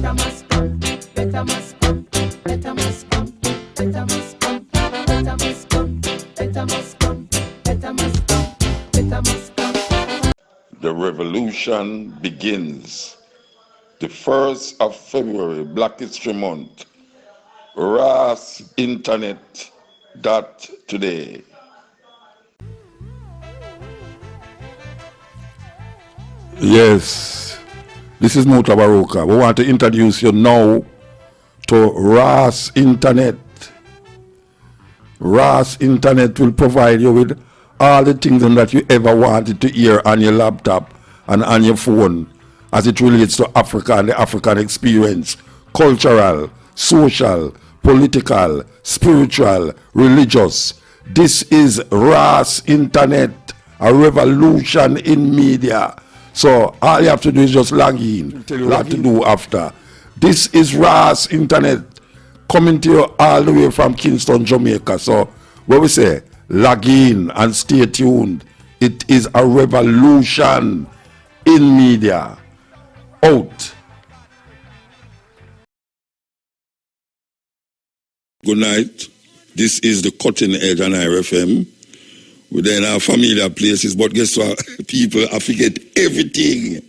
The revolution begins. The 1st of February, Black History Month. Ras Internet.today. Yes, this is Mutabaruka. We want to introduce you now to Ras Internet. Ras Internet will provide you with all the things that you ever wanted to hear on your laptop and on your phone as it relates to Africa and the African experience, cultural, social, political, spiritual, religious. This is Ras Internet, a revolution in media. So all you have to do is just log in. Tell you what to do after. This is Ras Internet coming to you all the way from Kingston, Jamaica. So what we say, log in and stay tuned. It is a revolution in media. Out. Good night. This is the Cutting Edge on IRFM. We're in our familiar places, but guess what? People, I forget everything.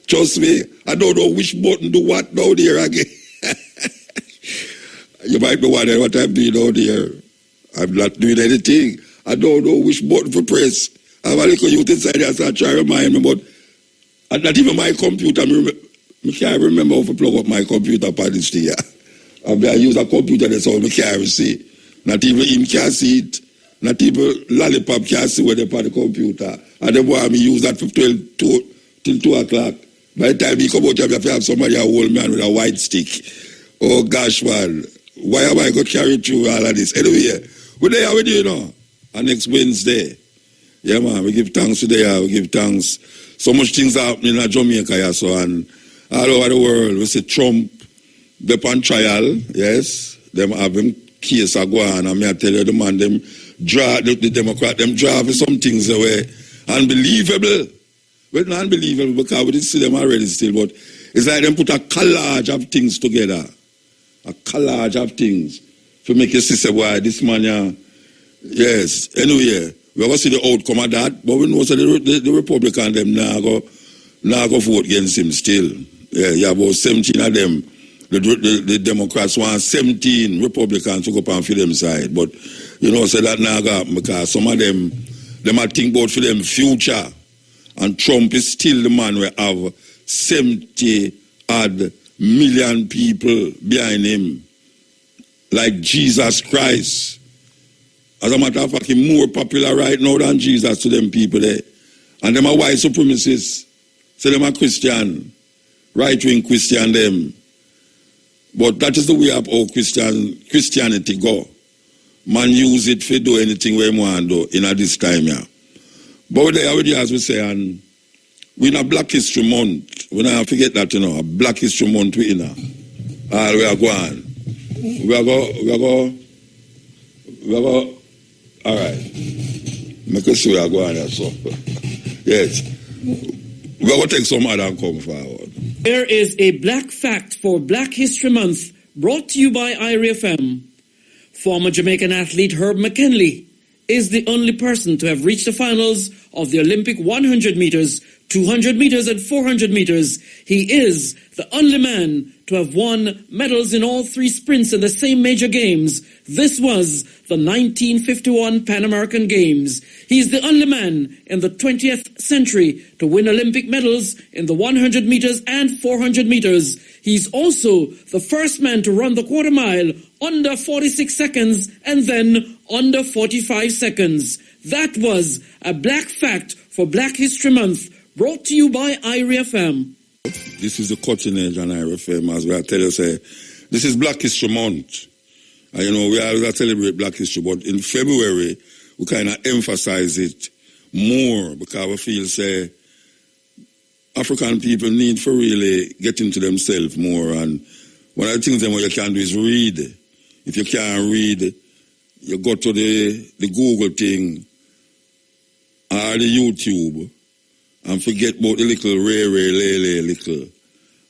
Trust me, I don't know which button do what down there again. You might be wondering what I'm doing down there. I'm not doing anything. I don't know which button to press. I have a little youth inside there, so I try to remind me, but not even my computer. I can't remember how to plug up my computer for this thing. I use a computer that's all I can't see. Not even him can see it. Not even Lollipop can see where they put the computer. And the boy, I use that from 12 till 2 o'clock. By the time he come out, you have to have somebody, a old man with a white stick. Oh gosh, man. Why am I going to carry through all of this? Anyway, we're there with you now. And next Wednesday. Yeah, man, we give thanks today. We give thanks. So much things are happening in Jamaica, yeah, so, and all over the world. We see Trump, they're on trial, yes. Them having case are going, and I tell you, the man, them draw, the Democrat, them draw for some things away. Unbelievable. Well, not unbelievable, because we didn't see them already still, but it's like them put a collage of things together. A collage of things. To make you see, say, why this man, yeah. Yes. Anyway, we're going to see the outcome of that, but we know so the Republican, them now go vote against him still. Yeah, you have about 17 of them. The Democrats want 17 Republicans to go up and for them side. But, you know, so that now go happen because some of them might think about for them future. And Trump is still the man we have 70-odd million people behind him. Like Jesus Christ. As a matter of fact, he's more popular right now than Jesus to them people there. And them are white supremacists. So them are Christian. Right-wing Christian them. But that is the way of how Christianity go. Man use it for do anything we want to do in this time, yeah. But there already, as we say, and we're in a Black History Month. We don't forget that, you know, a Black History Month we in. All we are going. We are go. All right. Make sure we are going there, so. Yes. We're going to take some other and come forward. There is a Black Fact for Black History Month brought to you by IRFM. Former Jamaican athlete Herb McKinley is the only person to have reached the finals of the Olympic 100 meters, 200 meters, and 400 meters. He is the only man to have won medals in all three sprints in the same major games. This was the 1951 Pan American Games. He is the only man in the 20th century to win Olympic medals in the 100 meters and 400 meters. He's also the first man to run the quarter mile under 46 seconds and then under 45 seconds. That was a Black Fact for Black History Month, brought to you by IRFM. This is the Cutting Edge on IRFM, as I tell you, say, this is Black History Month. And you know, we always celebrate Black History, but in February, we kind of emphasize it more because we feel, say, African people need for really get into themselves more. And one of the things that you can do is read. If you can't read, you go to the Google thing or the YouTube and forget about the little little.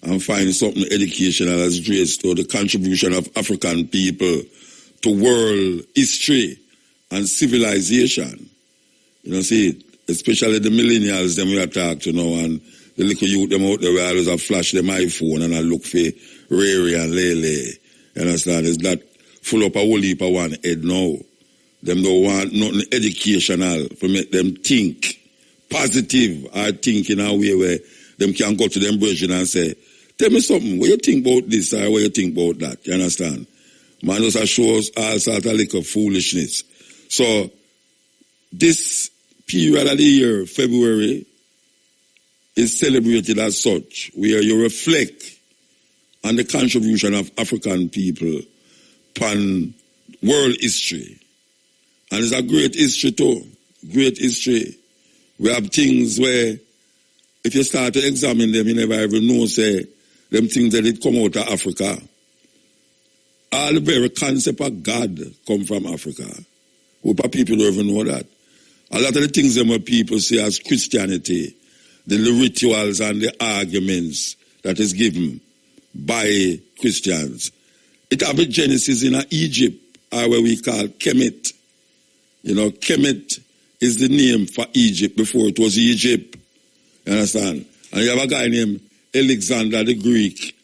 and find something educational as relates to the contribution of African people to world history and civilization. You know, see, especially the millennials, them we are talking to now, and the little youth, them out there, we always have flash them iPhone and I look for Rary and Lele. You understand? It's not full up a whole heap of one head now. Them don't want nothing educational to make them think positive or think in a way where them can go to them brethren and say, tell me something, what you think about this or what you think about that? You understand? Man just shows all sort of little foolishness. So, this period of the year, February, is celebrated as such, where you reflect on the contribution of African people upon world history. And it's a great history too, great history. We have things where, if you start to examine them, you never ever know, say, them things that did come out of Africa. All the very concept of God come from Africa. But people don't even know that. A lot of the things that people say as Christianity, the rituals and the arguments that is given by Christians, it have a genesis in Egypt, or what we call Kemet. You know, Kemet is the name for Egypt before it was Egypt. You understand? And you have a guy named Alexander the Greek.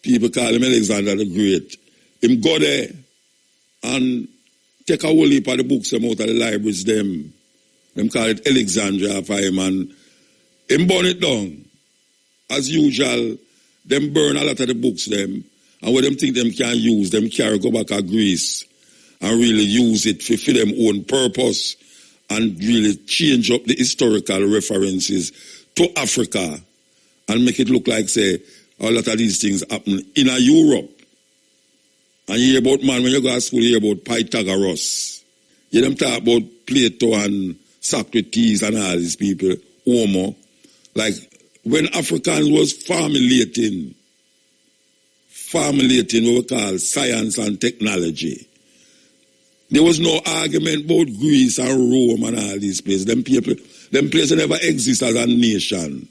People call him Alexander the Great. Him go there and take a whole heap of the books them out of the libraries them. Them call it Alexandria for him, and him burn it down. As usual, them burn a lot of the books them, and what them think them can use, them carry go back to Greece and really use it for them own purpose and really change up the historical references to Africa and make it look like, say, a lot of these things happen in Europe. And you hear about, man, when you go to school, you hear about Pythagoras. You hear them talk about Plato and Socrates and all these people, Homo. Like, when Africans was formulating what we call science and technology, there was no argument about Greece and Rome and all these places. Them places never exist as a nation.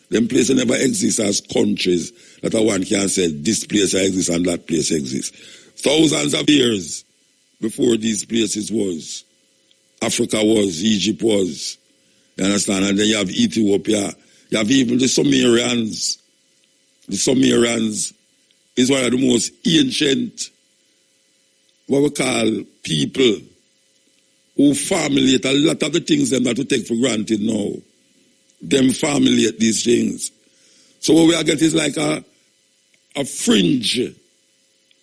Them places never exist as countries that one can say this place exists and that place exists. Thousands of years before these places was, Africa was, Egypt was, you understand? And then you have Ethiopia, you have even the Sumerians. The Sumerians is one of the most ancient, what we call, people who formulate a lot of the things them that we take for granted now. Them formulate these things. So what we are getting is like a fringe.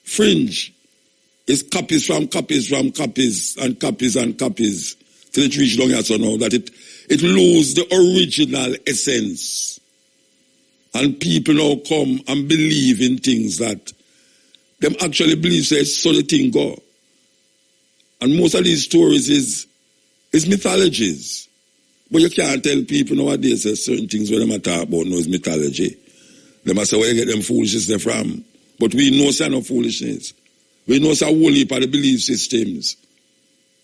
Fringe is copies from copies from copies and copies and copies till it reach down here so now that it lose the original essence. And people now come and believe in things that them actually believe says so the thing go. And most of these stories is mythologies. But you can't tell people nowadays that certain things when they talk about now is mythology. They must say where you get them foolishness from. But we know it's no foolishness. We know it's a whole heap of the belief systems.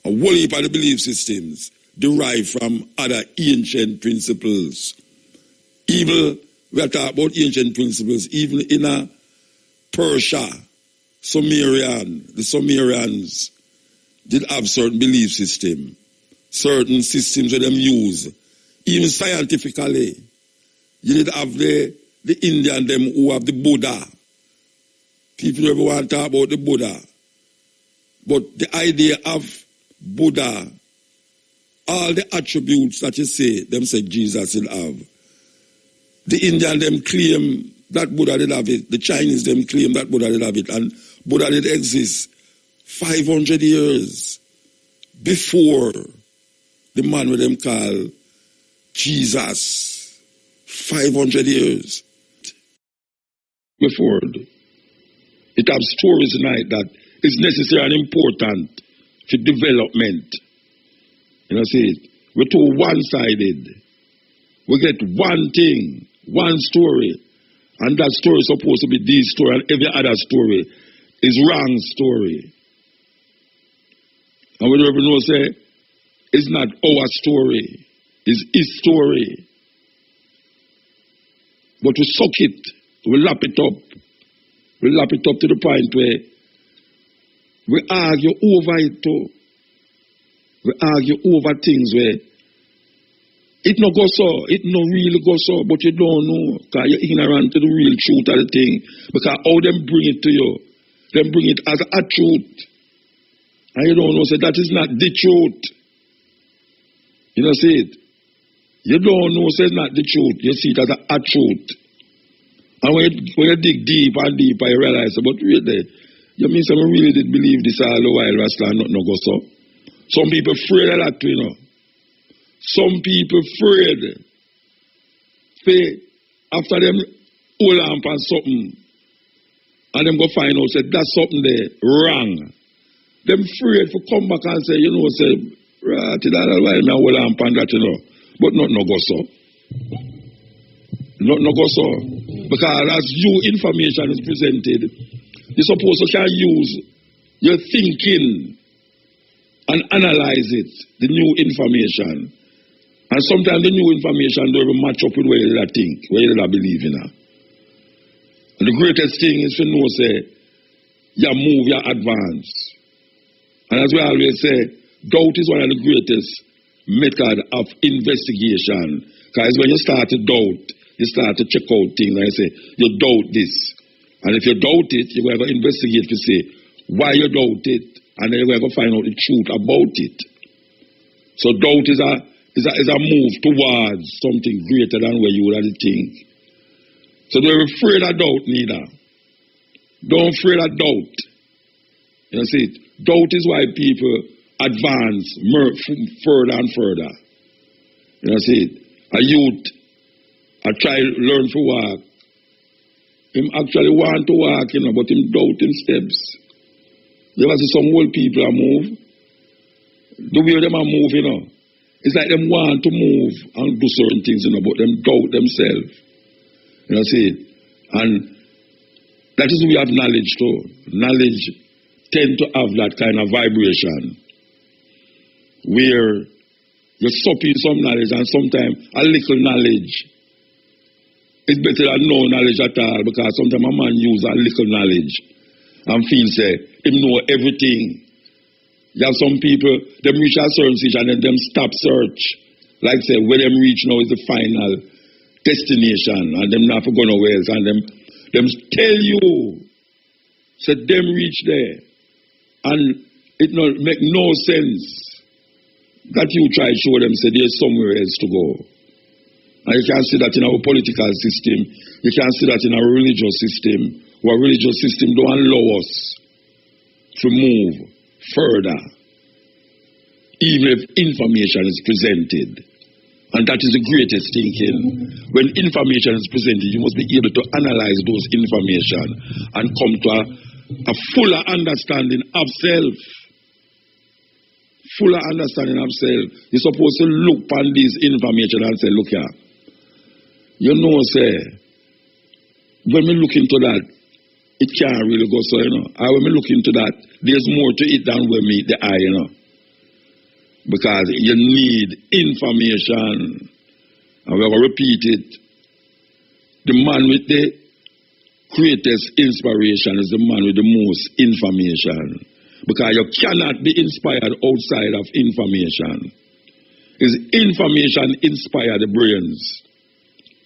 A whole heap of the belief systems derive from other ancient principles. Even, we are talking about ancient principles, even in Persia, the Sumerians did have certain belief system, certain systems that them use. Even scientifically, you did have the Indian them who have the Buddha. People never want to talk about the Buddha. But the idea of Buddha, all the attributes that you say, them say Jesus will have. The Indian them claim that Buddha did have it. The Chinese them claim that Buddha did have it. And Buddha did exist 500 years before the man with them call Jesus. 500 years before. It has stories tonight that is necessary and important for development. You know, see, we're too one-sided. We get one thing, one story, and that story is supposed to be this story, and every other story is wrong story. And we don't even know, say, it's not our story, it's his story. But we suck it We lap it up. We lap it up to the point where we argue over it too. We argue over things where it no go so, it no really go so, but you don't know because you're ignorant to the real truth of the thing. Because how them bring it to you, them bring it as a truth. And you don't know, so that is not the truth. You know, see it? You don't know, so it's not the truth. You see it as a truth. And when you dig deeper and deeper, you realize, but really, you mean someone really did believe this all the while, Rasta, not no go so. Some people afraid of that, you know. Some people afraid. After them hold on for something, and them go find out, say, that's something there, wrong. Them afraid to come back and say, you know, say, right, that's why I hold on for that, you know. But not no go so. Not no go so. Because as new information is presented, you're supposed to can use your thinking and analyze it, the new information. And sometimes the new information don't even match up with where you think, where you believe in. And the greatest thing is to know, say, you move, you advance. And as we always say, doubt is one of the greatest method of investigation. Because when you start to doubt, you start to check out things and you say, you doubt this. And if you doubt it, you're going to investigate to say why you doubt it, and then you're going to find out the truth about it. So doubt is a move towards something greater than where you would have think. So don't be afraid of doubt neither. Don't be afraid of doubt. You see it? Doubt is why people advance further and further. You see it? A youth, a child learn to walk. Him actually want to walk, you know, but him doubt in steps. You ever see some old people move? The way them are move, you know, it's like them want to move and do certain things, you know, but them doubt themselves. You know, see? And that is we have knowledge too. Knowledge tend to have that kind of vibration where you're supping some knowledge, and sometimes a little knowledge is better than no knowledge at all, because sometimes a man use a little knowledge and feel say him know everything. You have some people, them reach a certain stage and then them stop search. Like say, where them reach now is the final destination, and them not for go nowhere, and them tell you, say them reach there, and it not make no sense that you try to show them, say there's somewhere else to go. And you can see that in our political system, you can see that in our religious system. Our religious system don't allow us to move further, even if information is presented. And that is the greatest thinking. When information is presented, you must be able to analyze those information and come to a fuller understanding of self. Fuller understanding of self. You're supposed to look upon this information and say, look here, you know, say, when we look into that, it can't really go so, you know. And when we look into that, there's more to it than when we meet the eye, you know. Because you need information. And we're going to repeat it. The man with the greatest inspiration is the man with the most information. Because you cannot be inspired outside of information. Is information inspire the brains?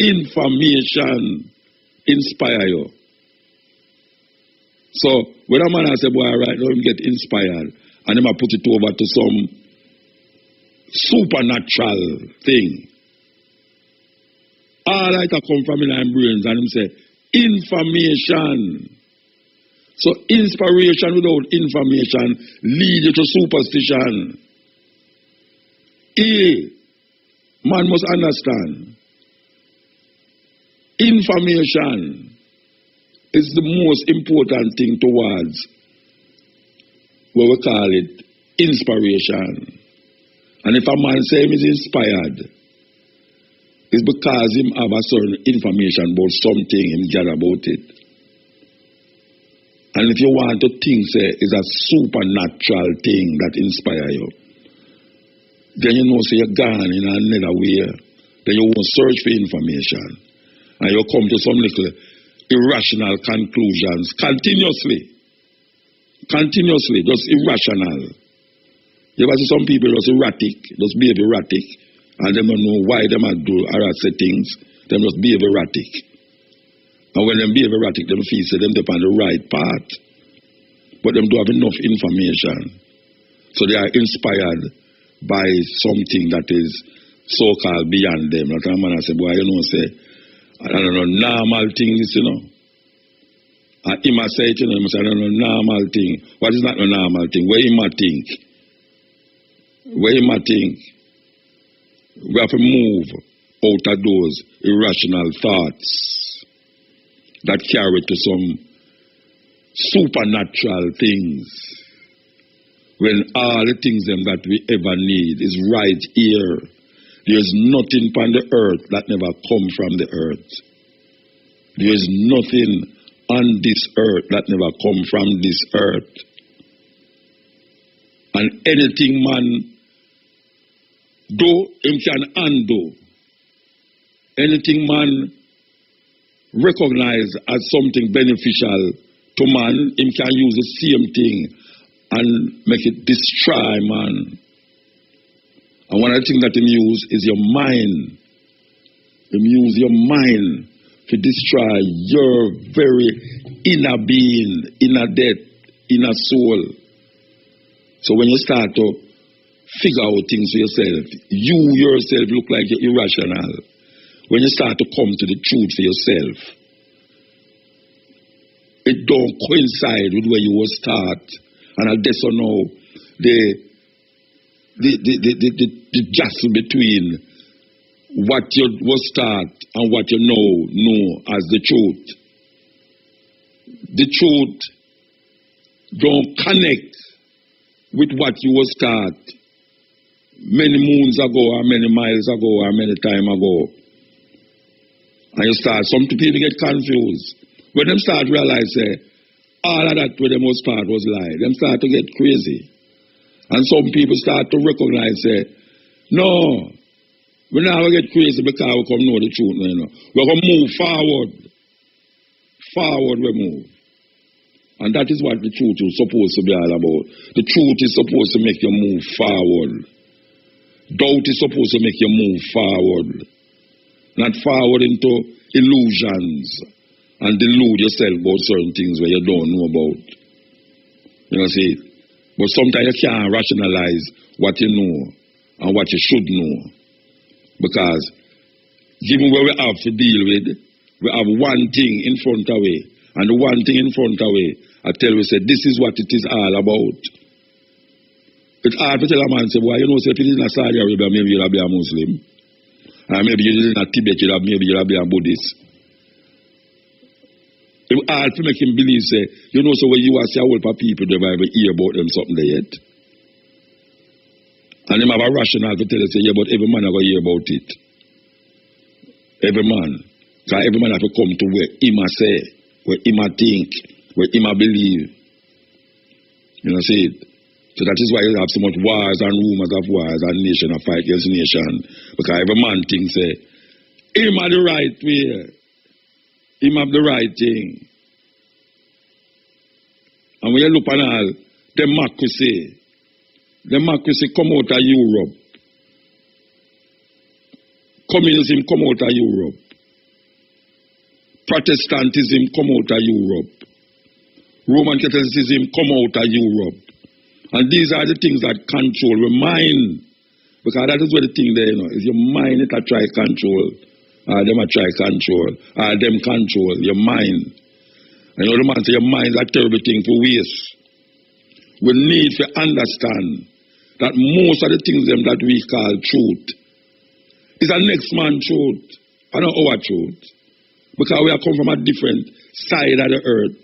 Information inspire you. So when a man has a boy, right now him get inspired, and him a put it over to some supernatural thing. All that come from in our brains, and him say, information. So inspiration without information lead you to superstition. Man must understand. Information is the most important thing towards what we call it inspiration. And if a man say he is inspired, it's because him have a certain information about something him gather about it. And if you want to think, say, it's a supernatural thing that inspire you, then you know, say, you're gone in another way. Then you won't search for information. And you come to some little irrational conclusions continuously, just irrational. You ever see some people just erratic, just behave erratic, and they don't know why they might do erratic things. They just behave erratic. And when they behave erratic, they feel say them on the right path, but they don't have enough information. So they are inspired by something that is so-called beyond them. Like a man I say, boy, you know, say, I don't know, normal things, you know. And he must say it, you know, he must say, I don't know, normal thing. What is not a normal thing? Where he might think? Where you might think we have to move out of those irrational thoughts that carry to some supernatural things, when all the things that we ever need is right here. There is nothing on the earth that never come from the earth. There is nothing on this earth that never come from this earth. And anything man do, him can undo. Anything man recognize as something beneficial to man, him can use the same thing and make it destroy man. And one of the things that him use is your mind. Him use your mind to destroy your very inner being, inner depth, inner soul. So when you start to figure out things for yourself, you yourself look like you're irrational. When you start to come to the truth for yourself, it don't coincide with where you were start. And I guess you know the jostle between what you was start and what you know as the truth. The truth don't connect with what you was start many moons ago or many miles ago or many time ago. And you start, some people get confused. When them start realize all of that where the most part was lie, them start to get crazy. And some people start to recognize no, we're not going to get crazy because we come know the truth. You know. We're going to move forward. Forward we move. And that is what the truth is supposed to be all about. The truth is supposed to make you move forward. Doubt is supposed to make you move forward. Not forward into illusions and delude yourself about certain things where you don't know about. You know, see? But sometimes you can't rationalize what you know and what you should know. Because given where we have to deal with, we have one thing in front of we. And the one thing in front of we, I tell you, say, this is what it is all about. It's hard to tell a man, say, boy, you know, say, if it is in Saudi Arabia, maybe you'll be a Muslim. Or maybe it is in Tibet, maybe you'll be a Buddhist. It's hard to make him believe, say, you know, so when you are say a whole lot of people, they might hear about them something there yet. And them have a rationale to tell you, say, yeah, but every man have to hear about it. Every man. Because every man have to come to where he must say, where he must think, where he must believe. You know, see it? So that is why you have so much wars and rumors of wars and nation of fight against nation. Because every man thinks, say, him have the right way. Him have the right thing. And when you look at all, democracy come out of Europe. Communism come out of Europe. Protestantism come out of Europe. Roman Catholicism come out of Europe. And these are the things that control your mind. Because that is where the thing there, you know, is your mind that try control. Them a try control. Them control your mind. And you know the man say your mind is a terrible thing to waste. We need to understand that most of the things them that we call truth is a next man truth. And not our truth. Because we have come from a different side of the earth.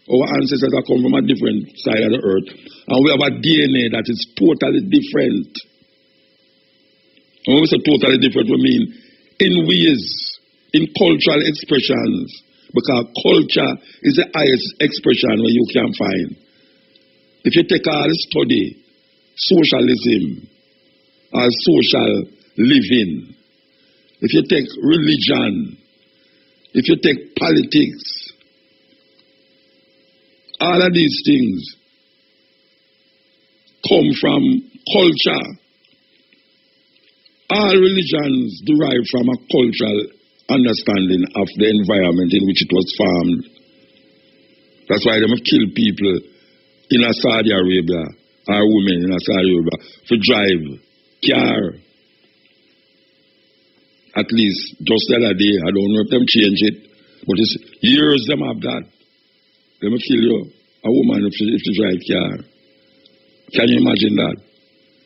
Our ancestors have come from a different side of the earth. And we have a DNA that is totally different. And when we say totally different, we mean in ways, in cultural expressions. Because culture is the highest expression where you can find. If you take all study, socialism, or social living, if you take religion, if you take politics, All of these things come from culture. All religions derive from a cultural understanding of the environment in which it was formed. That's why they have killed people in Saudi Arabia, or women in Saudi Arabia, for drive car. At least just the other day, I don't know if them change it, but it's years them have that. They will kill you, a woman, if she drive car. Can you imagine that?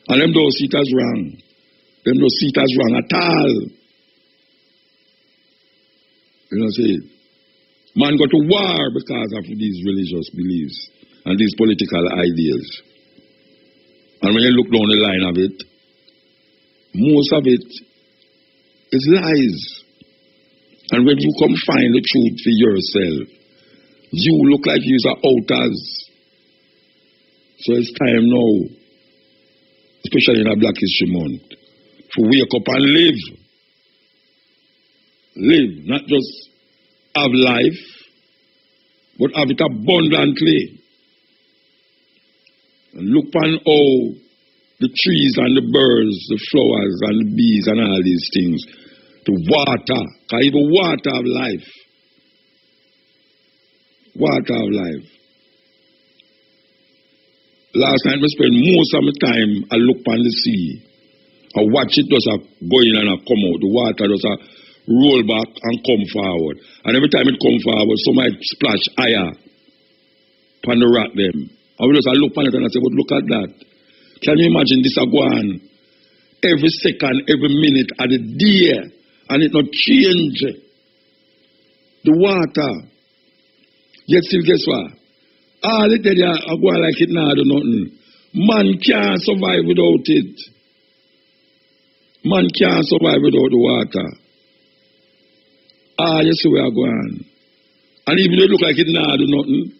And them don't see it as wrong. Them don't see it as wrong at all. You know what I'm saying? Man go to war because of these religious beliefs and these political ideas. And when you look down the line of it, most of it is lies. And when you come find the truth for yourself, you look like you're outers. So it's time now, especially in a Black History Month, to wake up and live. Live, not just have life, but have it abundantly. And look upon how the trees and the birds, the flowers and the bees and all these things, the water, because even water have life. Water have life. Last night I spent most of my time I look upon the sea. I watch it just go in and come out. The water just roll back and come forward. And every time it come forward, somebody splash higher upon the rock them. I will just look upon it and I say, but look at that. Can you imagine this go on every second, every minute of the day, and it not change the water. Yet still guess what? All it there are go like it now do nothing. Man can't survive without it. Man can't survive without the water. You see where I go on. And even though it look like it now do nothing,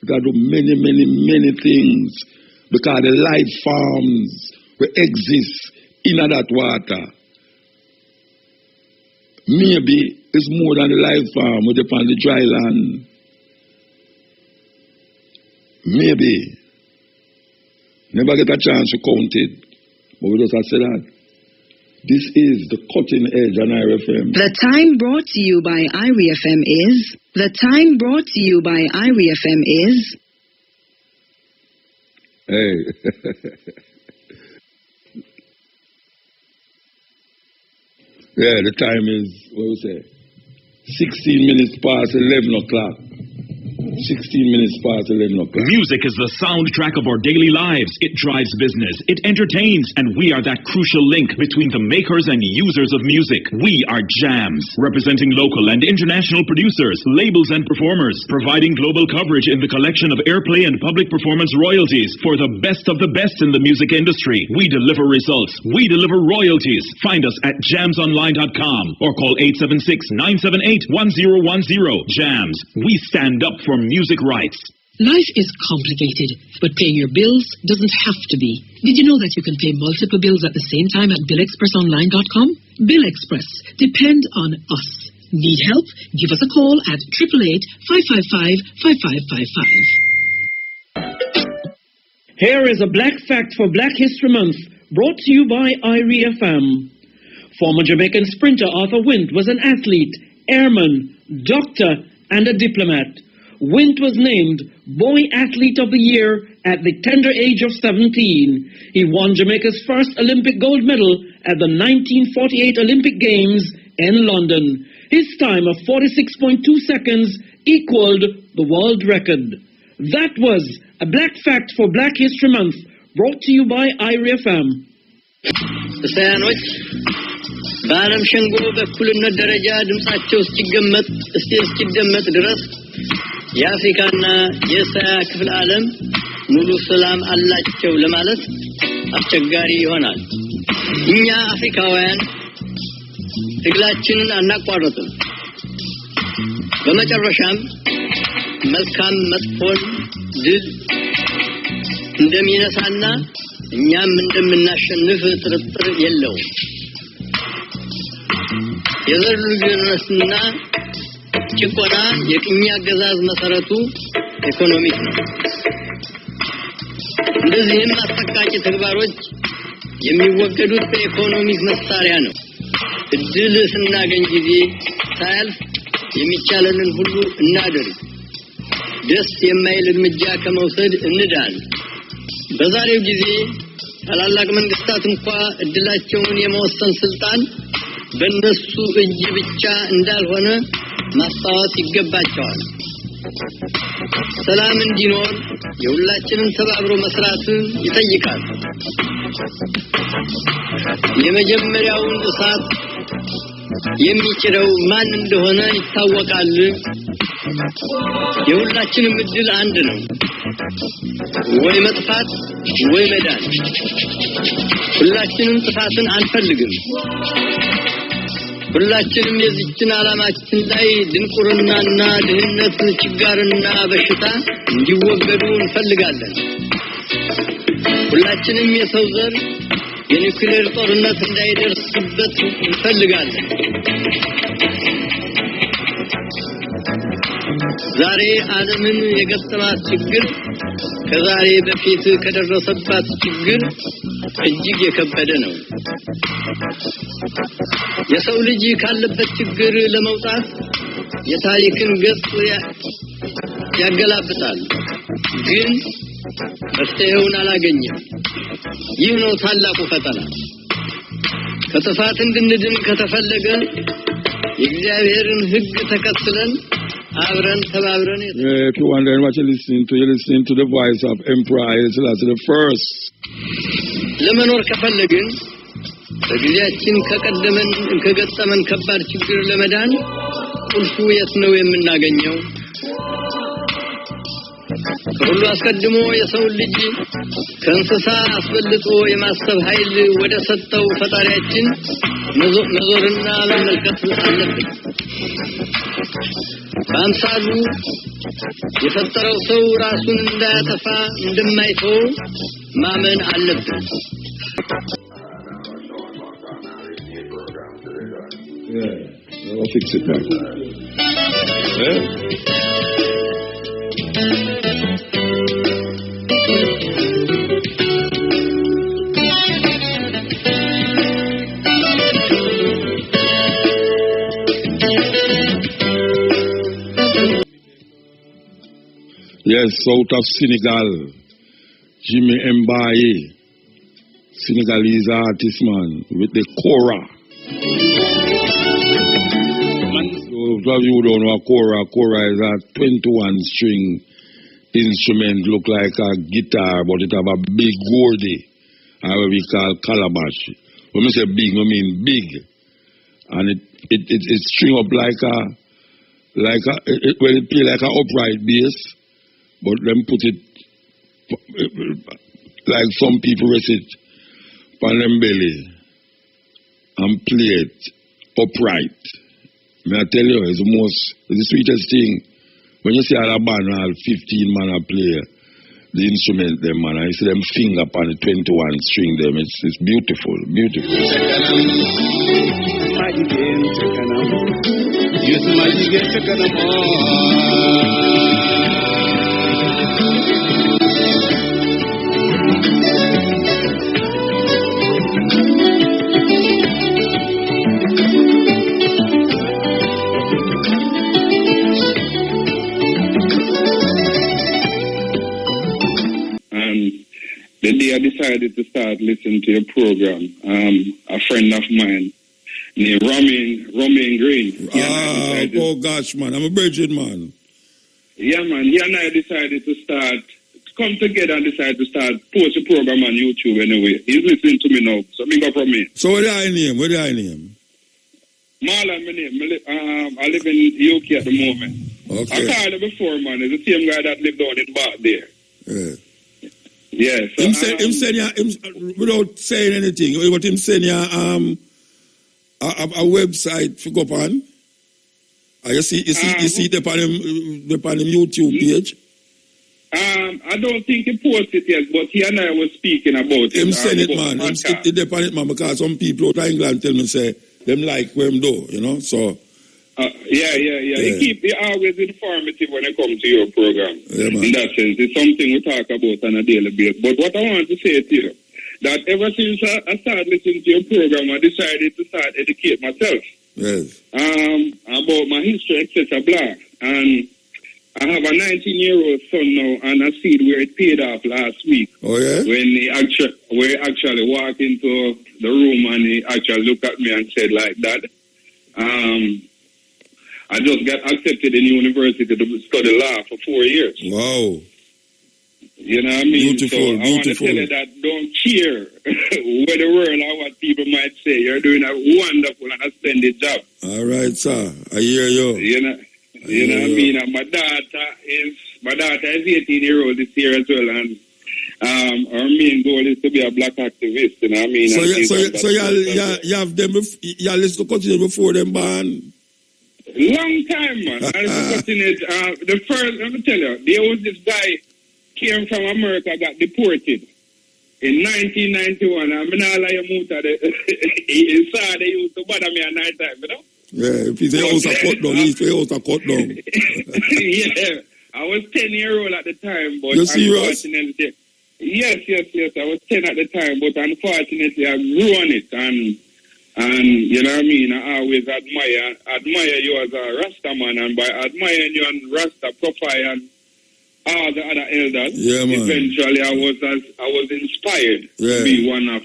it do many, many, many things. Because the life forms will exist in that water. Maybe it's more than the life form with upon the dry land. Maybe. Never get a chance to count it. But we just have to say that. This is the cutting edge on IRFM. The time brought to you by IRFM is... The time brought to you by IRFM is... Hey. Yeah, the time is, what we say, 16 minutes past 11 o'clock. 16 minutes past 11 o'clock. Music is the soundtrack of our daily lives. It drives business. It entertains. And we are that crucial link between the makers and users of music. We are Jams, representing local and international producers, labels and performers, providing global coverage in the collection of airplay and public performance royalties for the best of the best in the music industry. We deliver results. We deliver royalties. Find us at jamsonline.com or call 876-978-1010. Jams. We stand up for music rights. Life is complicated, but paying your bills doesn't have to be. Did you know that you can pay multiple bills at the same time at BillExpressOnline.com? Bill Express. Depend on us. Need help? Give us a call at 888-555-5555. Here is a Black Fact for Black History Month, brought to you by IRFM. Former Jamaican sprinter Arthur Wint was an athlete, airman, doctor, and a diplomat. Wint was named Boy Athlete of the Year at the tender age of 17. He won Jamaica's first Olympic gold medal at the 1948 Olympic Games in London. His time of 46.2 seconds equaled the world record. That was a Black Fact for Black History Month, brought to you by IRFM. በዓለም ሸንጎ በእኩልነት ደረጃ ድምጻቸው እስኪደመጥ ድረስ የአፍሪካና የእስያ ክፍለ ዓለም ሙሉ ሰላም አላቸው ለማለት አስቸጋሪ ይሆናል። እኛ አፍሪካውያን ትግላችንን አናቋርጥም። በመጨረሻም መልካም መጥፎን ድል እንደሚነሳና እኛም እንደምናሸንፍ ጥርጥር የለውም። የዘር ልዩነትና ጭቆና የቅኝ አገዛዝ መሰረቱ ኢኮኖሚክ ነው። እንደዚህም አሰቃቂ ተግባሮች የሚወገዱት በኢኮኖሚክ መሳሪያ ነው። እድል ስናገኝ ጊዜ ሳያልፍ የሚቻለንን ሁሉ እናድርግ። ደስ የማይል እርምጃ ከመውሰድ እንዳን። በዛሬው ጊዜ ታላላቅ መንግስታት እንኳ እድላቸውን የመወሰን ስልጣን በእነሱ እጅ ብቻ እንዳልሆነ ማስታወስ ይገባቸዋል። ሰላም እንዲኖር የሁላችንም ተባብሮ መስራት ይጠይቃል። የመጀመሪያውን እሳት የሚጭረው ማን እንደሆነ ይታወቃል። የሁላችንም እድል አንድ ነው፣ ወይ መጥፋት ወይ መዳን። ሁላችንም ጥፋትን አንፈልግም። ሁላችንም የዚችን ዓላማችን ላይ ድንቁርናና ድህነት፣ ችጋርና በሽታ እንዲወገዱ እንፈልጋለን። ሁላችንም የሰው ዘር የኒውክሌር ጦርነት እንዳይደርስበት እንፈልጋለን። ዛሬ ዓለምን የገጠማት ችግር ከዛሬ በፊት ከደረሰባት ችግር እጅግ የከበደ ነው። የሰው ልጅ ካለበት ችግር ለመውጣት የታሪክን ገጽ ያገላብጣል፣ ግን መፍትሄውን አላገኘም። ይህ ነው ታላቁ ፈተና። ከጥፋት እንድንድን ከተፈለገ የእግዚአብሔርን ሕግ ተከትለን አብረን ተባብረን If you wonder what you're listening to the voice of Emperor Haile Selassie the First. ለመኖር ከፈለግን በጊዜያችን ከገጠመን ከባድ ችግር ለመዳን ቁልፉ የት ነው የምናገኘው? ከሁሉ አስቀድሞ የሰው ልጅ ከእንስሳ አስበልጦ የማሰብ ኃይል ወደ ሰጠው ፈጣሪያችን መዞርና መመልከት አለብን። በአምሳሉ የፈጠረው ሰው ራሱን እንዳያጠፋ እንደማይተው ማመን አለብን። Yeah, I'll fix it now. Yeah. Yes, out of Senegal, Jimmy Mbaye, Senegalese artist man with the kora. So if you don't know a kora is a 21 string instrument, look like a guitar, but it have a big gordy, or what we call calabash. When I say big, I mean big, and it string up like a it play like a upright bass. But them put it like some people rest it on them belly and play it upright. May I tell you, it's the sweetest thing. When you see all a band, all 15 man a play the instrument, them man, I see them finger upon the 21 string them. It's beautiful, beautiful. The day I decided to start listening to your program, a friend of mine named Romain Green. Oh gosh, man, I'm a virgin man. Yeah, man, he and I decided to come together and decide to start post a program on YouTube anyway. He's listening to me now, so big up from me. So what do I name? Marlon, my name. I live in UK at the moment. Okay. I called him before, man. It's the same guy that lived down in Bath there. Yeah. Yeah, so him send you, without saying anything, what him send you a website to go on. You see it upon him YouTube page. I don't think he posted it yet, but he and I was speaking about it. Him send it, man. It depend it, man, because some people out of England tell me say them like where him do, you know. So Yeah. He always informative when it comes to your program. Yeah, man. In that sense, it's something we talk about on a daily basis. But what I want to say to you, that ever since I started listening to your program, I decided to start educate myself. Yes. About my history, etc. Blah. And I have a 19-year-old son now, and I see where it paid off last week. Oh, yeah? When he actually walked into the room and he actually looked at me and said like that. I just got accepted in university to study law for 4 years. Wow. You know what I mean? Beautiful, so I want to tell you that don't care what the world or what people might say. You're doing a wonderful and a splendid job. All right, sir. I hear you. You know what I mean? And my daughter is 18-year-old this year as well, and our main goal is to be a black activist. You know what I mean? So you have them. You listen to continue before them ban. Long time, man. I listen to continue. The first, let me tell you, there was this guy came from America, got deported in 1991. I'm not like he saw they used to bother me at night time, you know? Yeah, if he's a house a cut down, he's a house a cut down. Yeah, I was 10-year-old at the time, but you serious? Unfortunately, yes, I was 10 at the time, but unfortunately I grew on it, and you know what I mean, I always admire you as a Rasta man, and by admiring you and Rasta profile and all the other elders, eventually I was inspired to be one of.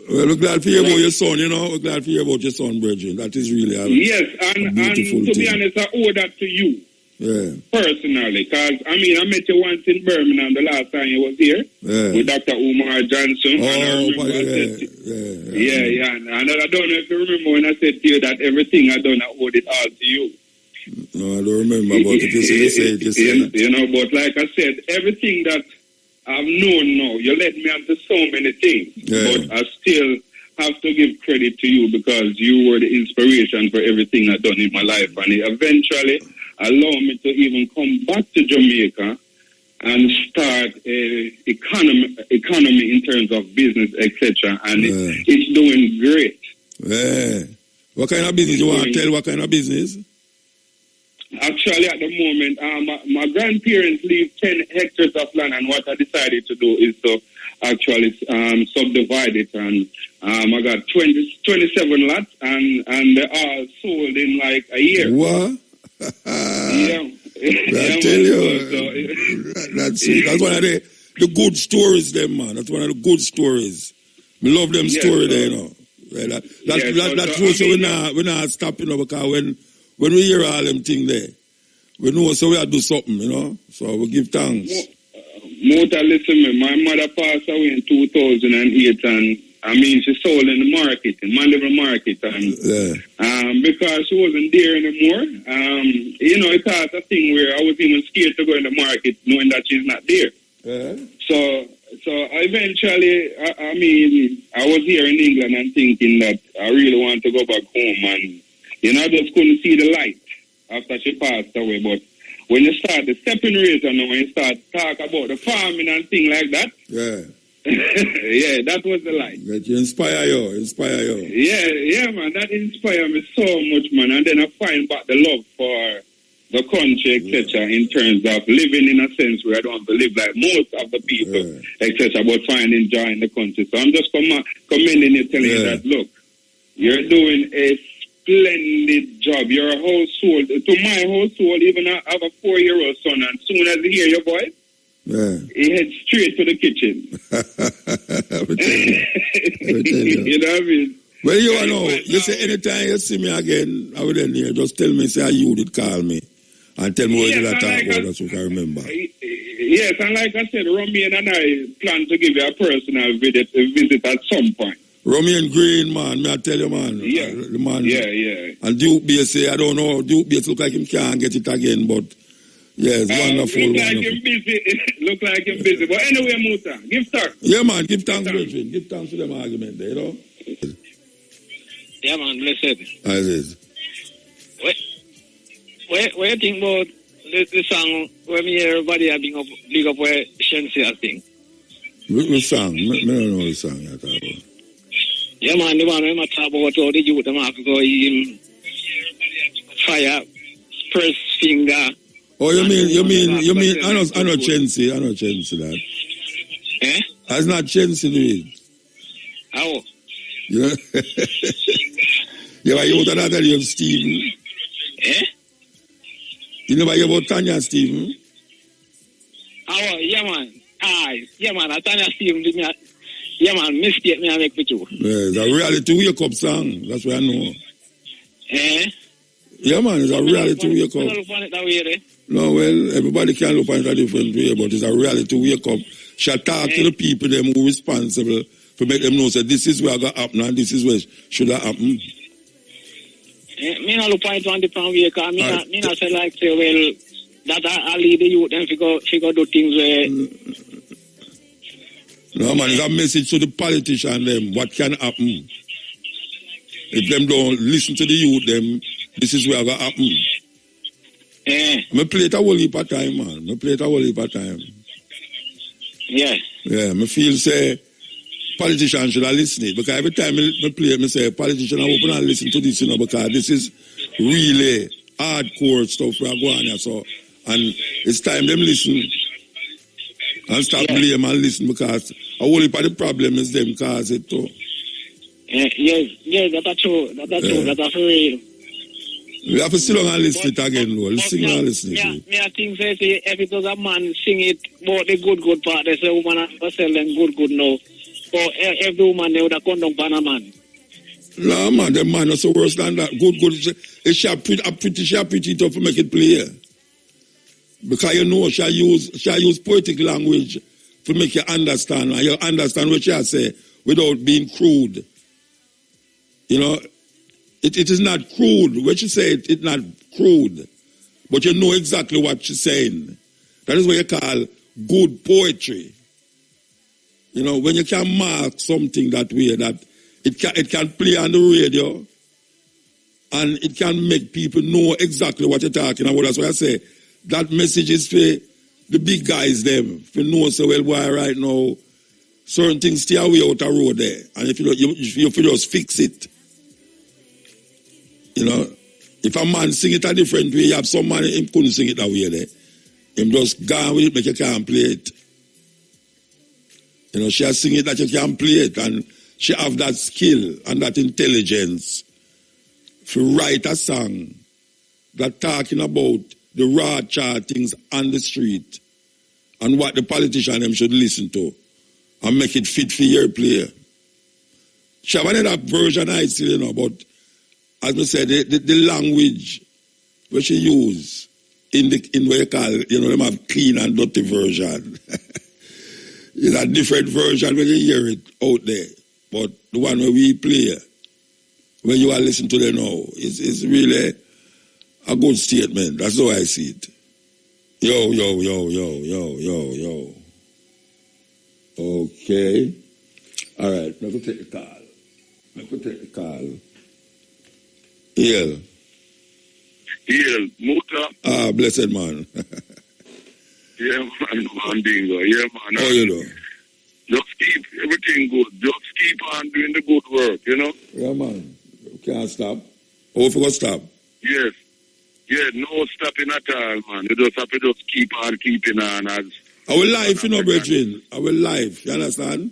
Well, we're glad to hear about your son, you know. We're glad to hear about your son, Bridget. That is really a beautiful to be thing. honest, I owe that to you. Yeah. Personally, because I met you once in Birmingham the last time you was here with Dr. Umar Johnson. And I don't know if you remember when I said to you that everything I done, I owed it all to you. No, I don't remember, but if you say it. You know, but like I said, everything that I've known now, you let me into so many things, but I still have to give credit to you because you were the inspiration for everything I've done in my life, and it eventually allowed me to even come back to Jamaica and start a economy in terms of business, etc. And it's doing great. Yeah. What kind of business you want to tell? What kind of business? Actually, at the moment, my grandparents leave 10 hectares of land, and what I decided to do is to actually subdivide it, and I got 27 lots, and they're all sold in like a year. What? I tell you, that's one of the good stories, them, man. That's one of the good stories. We love them story there, you know. That shows we're not stopping, you know, because when we hear all them things there, we know so we have to do something, you know. So we give thanks. Mota, listen, my mother passed away in 2008, and she sold in the market, in Mandeville Market, and because she wasn't there anymore, you know, it caused a thing where I was even scared to go in the market knowing that she's not there. So eventually, I was here in England and thinking that I really want to go back home, and you know, I just couldn't see the light after she passed away. But when you start the stepping razor now, when you start talk about the farming and things like that, that was the light. That inspire you. Yeah, man, that inspired me so much, man. And then I find back the love for the country, etc., in terms of living in a sense where I don't have to live like most of the people, etc., but finding joy in the country. So I'm just commending you, telling you that, look, you're doing a splendid job. Your household, to my household, even I have a 4-year-old son, and as soon as he hear your voice, he heads straight to the kitchen. You know what I mean? Well, you know, you say anytime you see me again, I will end here, just tell me, say, you did call me, and tell me what you talk about, that's what I remember. Yes, and like I said, Romy and I plan to give you a personal visit at some point. Romy Green, man, may I tell you, man. Yeah. The man. Yeah. And Duke Bass, I don't know, Duke Bass look like him can't get it again, but yes, wonderful. Look like him busy. But anyway, Muta, give thanks. Yeah, man, give thanks, Bridget. Give thanks to them argument there, you know? Yeah, man, blessed. As is. What you think about the song when me hear everybody are big up where Shensi I think? Which song? I don't know the song you're talking about. Yeah, man, the one when I talk about how the youth them have to go fire, press finger. Oh, you mean, I know Chelsea that. Eh? That's not Chelsea, do it. How? You know? You ever hear about that, you have Stephen? Eh? You never hear about Tanya Stephen? Oh, yeah, man. Yeah, man. Tanya Stephen did me. Yeah, man. Mistake me, I make with you. Yeah, it's a reality wake up song. That's what I know. Eh? Yeah, man, it's a reality wake up. Look on it that way, eh? No, well, everybody can look on it a different way, but it's a reality wake up. Shall talk to the people them who are responsible to make them know that this is where got happen and this is where should have happen. Me not look on it on different way, because me not say like, say, well, that I lead the youth and figure do things where... No, man, it's a message to the politician them, what can happen. If them don't listen to the youth them, this is where got happen. Me play it a whole heap of time, man. Me play it a whole heap of time. Yeah. Yeah, me feel say politicians should have listened. Because every time me play it, me say politicians are open and listen to this, you know, because this is really hardcore stuff we are going here. So, and it's time them listen and stop blame and listen, because a whole heap of the problem is them cause it too. Yes, that's true. That's for real. We have to sit down and listen to it again, though. Listen and listen to it. I think say if it was a man sing it about the good part, they say woman have to sell them good now. So every woman they would have come down on a man. No, man, the man is so worse than that. Good. She pretty tough to make it play. Because you know she use poetic language to make you understand. And you understand what she say without being crude. You know, it is not crude. When she say it's not crude. But you know exactly what she's saying. That is what you call good poetry. You know, when you can mark something that way, that it can play on the radio and it can make people know exactly what you're talking about. That's why I say that message is for the big guys them. If you know so well why right now, certain things stay away out the road there. And if you just fix it. You know, if a man sing it a different way, you have some man him couldn't sing it that way there. Him just gone with it, make you can't play it. You know, she has sing it that you can't play it, and she have that skill and that intelligence to write a song that talking about the raw things on the street and what the politician them should listen to and make it fit for your player. She have another version I see, you know, but as I said, the language where she use in what you call, you know, them have clean and dirty version. It's a different version when you hear it out there. But the one where we play, when you are listening to them now, it's really a good statement. That's how I see it. Yo. Okay. All right, let me take the call. Hill, Muta. Ah, blessed man. Yeah, man, Dingo. Yeah, man. How you know? Just keep everything good. Just keep on doing the good work, you know? Yeah, man. You can't stop. Oh, if you go stop? Yes. Yeah, no stopping at all, man. You just have to just keep on keeping on as... Our life, you know, brethren. Our life, you understand?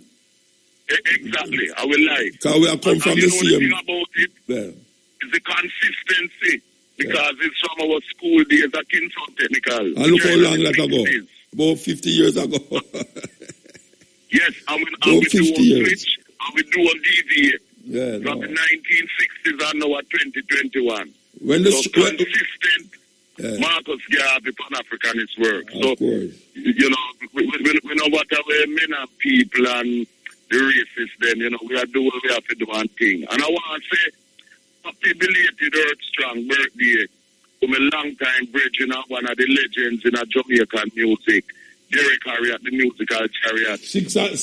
Exactly, our life. Because we are come from the same... The thing about it is the consistency. Because it's from our school days at Kingston Technical. And look how long that ago. About 50 years ago. Yes, and we do a switch, and we do a deviate from the 1960s and now at 2021. When the consistent Marcus Garvey Pan-Africanist work. So, you know, we know what our men and people and the racists then, you know, we are doing what we have to do one thing. And I want to say, happy belated Earth Strong birthday to my long-time brethren and one of the legends in Jamaican music, Derek Harriet, the musical chariot. 6th of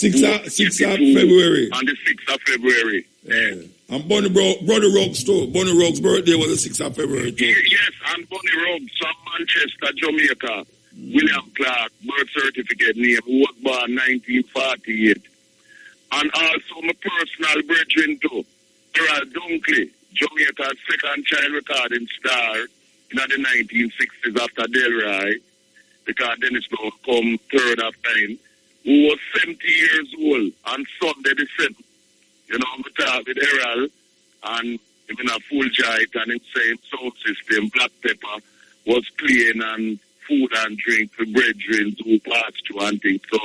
February. On the 6th of February. Yeah. And Bonnie Ruggs too. Bonnie Ruggs' birthday was the 6th of February too. Yes, and Bonnie Ruggs from Manchester, Jamaica. William Clark, birth certificate name, who was born 1948. And also my personal brethren too, Gerald Dunkley, Jamaica's second child recording star, in the 1960s after Delray, because Dennis Brown come third after him, who was 70 years old on Sunday the 7th. You know, we talk with Herald, and him in a full giant and him saying sound system, Black Pepper was playing and food and drink for brethren who passed through and things. So,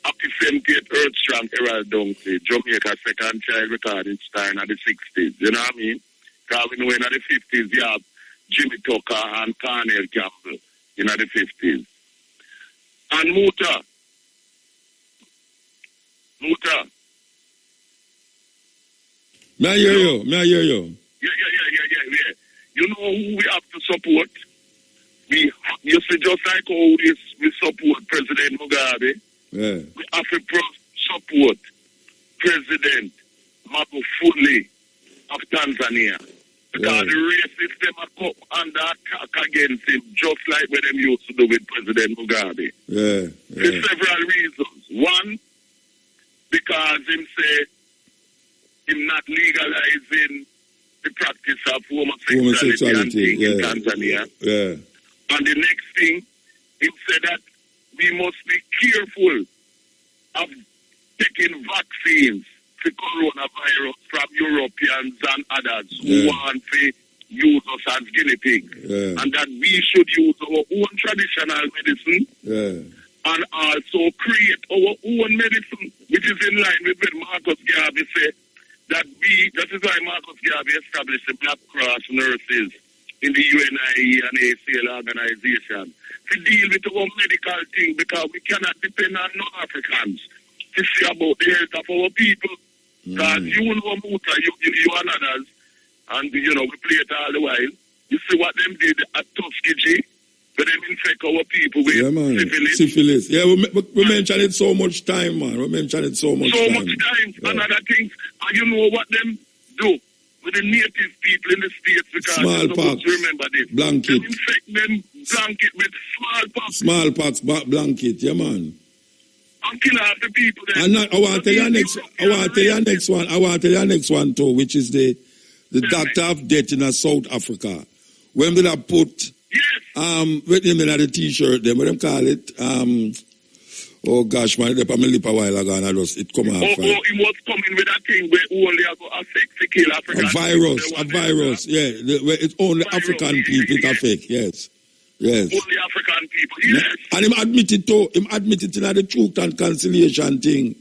happy 78th Earth Strong Herald Donkey, Jamaica second child recording star in the 60s. You know what I mean? Because we know in the 50s you have Jimmy Tucker and Cornell Campbell in the 50s. And Muta. May I hear you? Yeah. You know who we have to support? You see, just like how we support President Mugabe, we have to support President Magufuli of Tanzania. Because the racists them are come under attack against him, just like what them used to do with President Mugabe. For several reasons. One, because him say him not legalizing the practice of homosexuality in Tanzania. And the next thing, him said that we must be careful of taking vaccines for coronavirus from Europeans and others who want to use us as guinea pigs. And that we should use our own traditional medicine and also create our own medicine, which is in line with what Marcus Garvey said, that is why Marcus Garvey established the Black Cross nurses in the UNIE and ACL organization to deal with our medical thing, because we cannot depend on non-Africans to see about the health of our people. Because you know, Muta, you and others, and you know, we play it all the while. You see what them did at Tuskegee, but them infect our people with syphilis. Yeah, we mentioned it so much time, man. We mentioned it so much time. And other things. And you know what them do with the native people in the States, because smallpox, remember this. Blanket. Them infect them blanket with smallpox. Smallpox blanket, yeah, man. And kill half the people there. And I want to tell you next one too, which is the doctor of death in South Africa. When they have put with him in the t-shirt, them what them call it, oh gosh, man, they put my lip a while ago and it come off. He was coming with that thing where only affect to kill African a virus, yeah. Where it's only African people it affect, yes. Only African people, yes. And him admitted in the truth and conciliation thing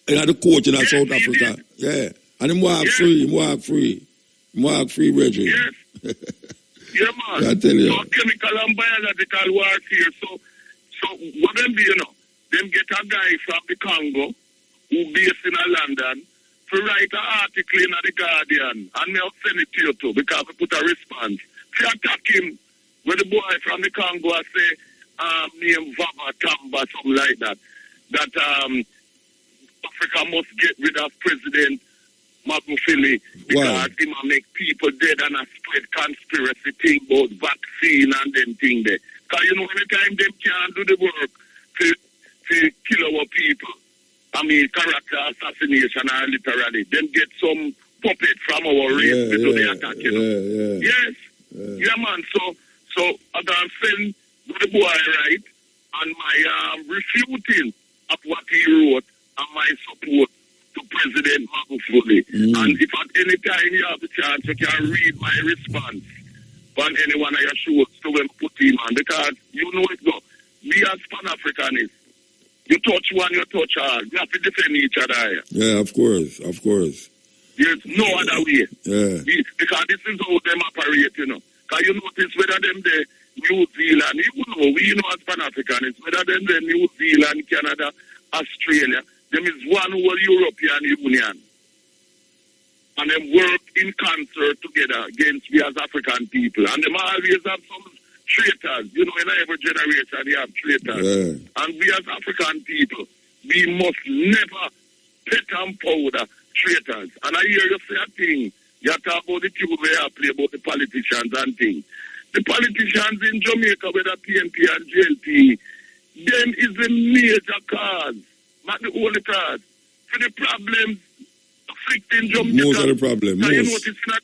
in the court in South Africa. Yeah. And him walk free, Reggie. Yes. Yeah, man. I tell you. So chemical and biological warfare. So what them do, you know? Them get a guy from the Congo who based in London to write an article in the Guardian, and me I'll send it to you too, because we put a response. To attack him with the boy from the Congo I say name Vava Tamba, something like that. That Africa must get rid of President Magufuli because he might make people dead and a spread conspiracy thing about vaccine and them thing there. Because you know, anytime them can't do the work to kill our people, I mean character assassination or literally, then get some puppet from our race to do the attack, you know. Yeah, man. So I can send the boy right and my refuting of what he wrote and my support to President Magufuli. And if at any time you have the chance, you can read my response on any one of your shows to when put him on, because you know it go. We as Pan-Africanists, you touch one, you touch all. We have to defend each other here. Yeah, of course. There's no other way. Because this is how them operate, you know. Because you notice whether them the New Zealand, you know, we know as Pan-Africanists, whether them the New Zealand, Canada, Australia, them is one whole European Union. And them work in concert together against we as African people. And them always have some traitors. You know, in every generation you have traitors. And we as African people, we must never pet and powder traitors. And I hear you say a thing. You talk about the people where you play about the politicians and things. The politicians in Jamaica, whether PNP and JLP, them is the major cause, not the only cause, for the problems afflicting Jamaica. Most of the problem. Now, you notice that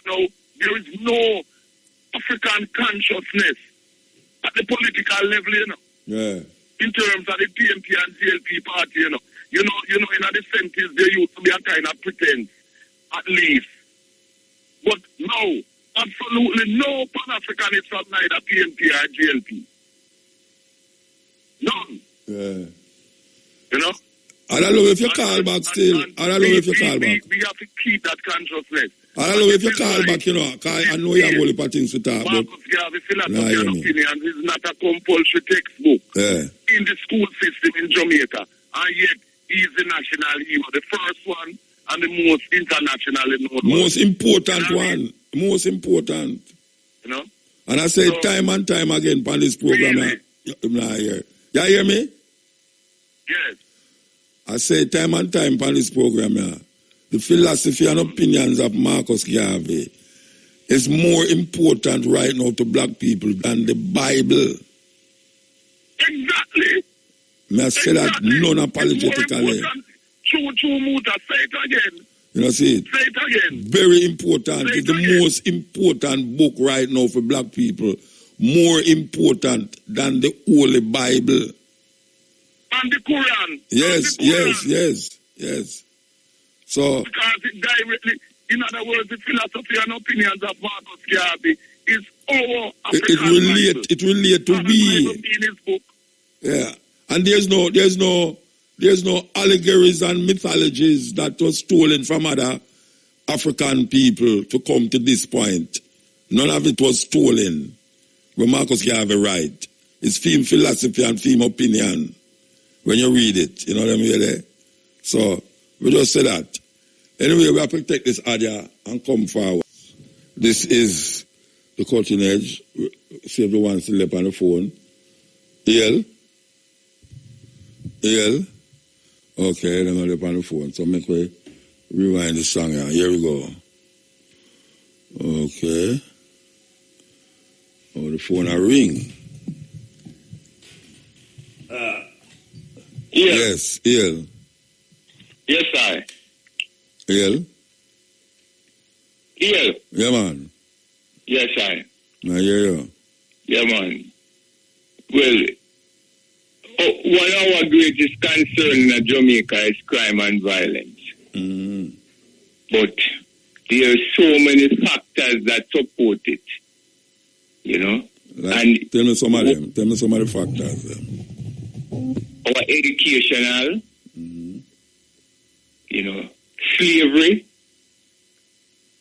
now there is no African consciousness at the political level, you know. Yeah. In terms of the PMP and GLP party, you know. You know, in the 70s, there used to be a kind of pretense, at least. But no, absolutely no Pan-Africanist from neither PMP or GLP. None. Yeah. You know? I don't know if you call back still. I don't know if you call back. We have to keep that consciousness. I don't know if you call back, you know, because I know you have all the things to talk about. Marcus Garvey philosophy and opinions is not a compulsory textbook in the school system in Jamaica. And yet, he's the national hero. The first one and the most internationally known one. Most important one. Most important. You know? And I say time and time again on this program. Really? You hear me? Yes. I say time and time on this program, the philosophy and opinions of Marcus Garvey is more important right now to black people than the Bible. Exactly. May I say that non-apologetically. True, Muta, say it again. You know, see it? Say it again. Very important. It's the most important book right now for black people. More important than the Holy Bible. And the Quran. Yes. So, because it directly, in other words, the philosophy and opinions of Marcus Garvey is our African Bible. It relate to we. In his book. Yeah. And there's no allegories and mythologies that was stolen from other African people to come to this point. None of it was stolen. When Marcus Garvey write, it's theme philosophy and theme opinion. When you read it, you know what I mean there? So, we just say that. Anyway, we have to take this audio and come forward. This is the Cutting Edge. See if the one still up on the phone. EL? Okay, they're going to on the phone. So make we rewind the song here. Here we go. Okay. Oh, the phone a ring. Yes, EL. Yes, I. EL? EL. Yeah, man. Yes, I. I hear you. Yeah, man. Well, one of our greatest concern in Jamaica is crime and violence. Mm-hmm. But there are so many factors that support it. You know? And tell me some of them. Tell me some of the factors. Our educational, you know, slavery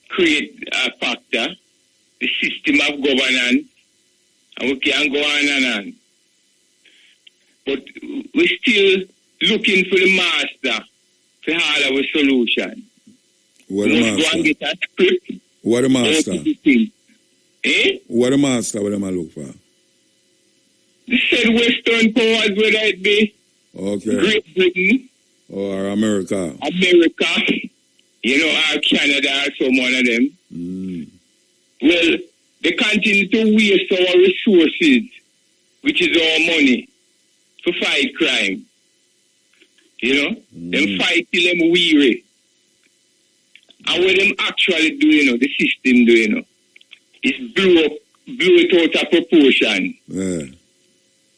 create a factor, the system of governance, and we can go on and on. But we're still looking for the master for all our solution. What the master? Go and get a script. What the master? What the master? What am I look for? They said Western powers, whether it be Great Britain or America, you know, or Canada or some one of them. Well, they continue to waste our resources, which is our money, to fight crime. You know, them fight till them weary. And what them actually do, you know, the system do, you know, is blow it out of proportion. Yeah.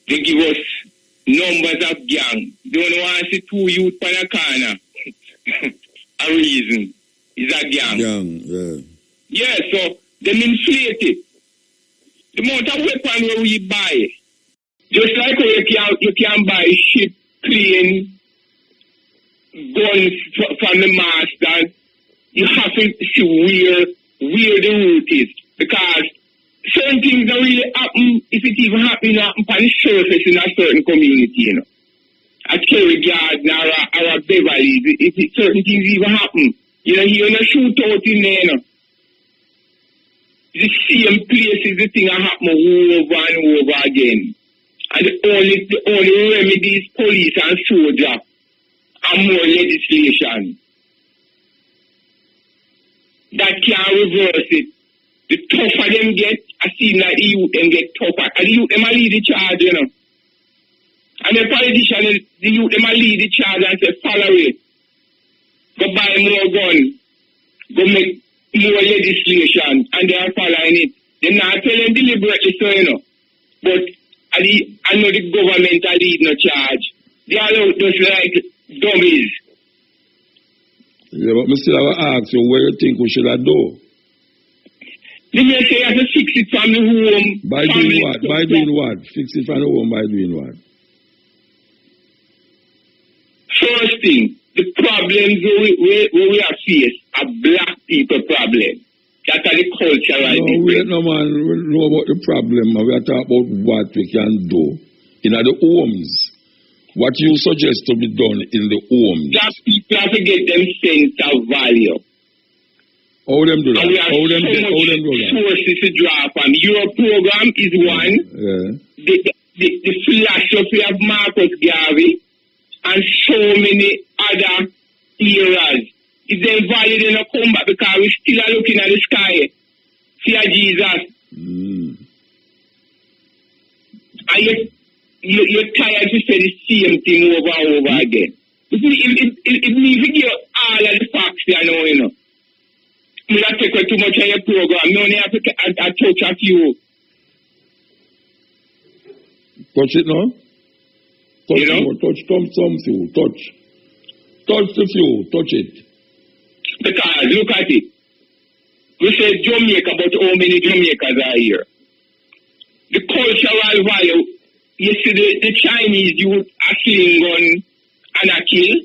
They give us numbers of gang. They don't want to see two youth on a corner. A reason is a gang. Yeah, so they inflate it. The amount of weapon where we buy, just like how you can buy ship, plane, guns from the master, you have to see where the route is. Because certain things don't really happen, if it even happen on the surface in a certain community, you know. At Cherry Garden or a Beverly, if certain things even happen, you know, you're not shoot out in there, you know. The same place is the thing that happen over and over again. And the only remedy is police and soldier and more legislation. That can't reverse it. The tougher them get, I see that the youth them get tougher. And the youth them lead the charge, you know. And the politicians, the youth them lead the charge and say, follow it. Go buy more guns. Go make more legislation. And they are following it. They're not telling deliberately, so, you know. But I know the government are leading no charge. They are just like dummies. Yeah, but I still have to ask you, what you think we should have do? They may say you have to fix it from the home. By doing what? By doing what? Fix it from the home by doing what? First thing, the problems we have faced are black people problem. That are the cultural difference. Wait, no man, we know about the problem. We are talking about what we can do in the homes. What you suggest to be done in the homes. That people have to get them sense of value. How them do that? And we have how them so much do that? sources to draw from. Your program is one. Yeah. The philosophy of Marcus Garvey and so many other eras. If they're valid, they don't come back because we still are looking at the sky. See Jesus. And you're tired to say the same thing over and over again. It means to give all of the facts there now, you know. We don't take too much of your program. No, they have to a touch of you. Touch it now? Touch you know? Touch some few. Touch the few. Touch it. Because look at it. We say Jamaica, but how many Jamaicans are here? The cultural value. You see the Chinese youth are sling gun and a kill.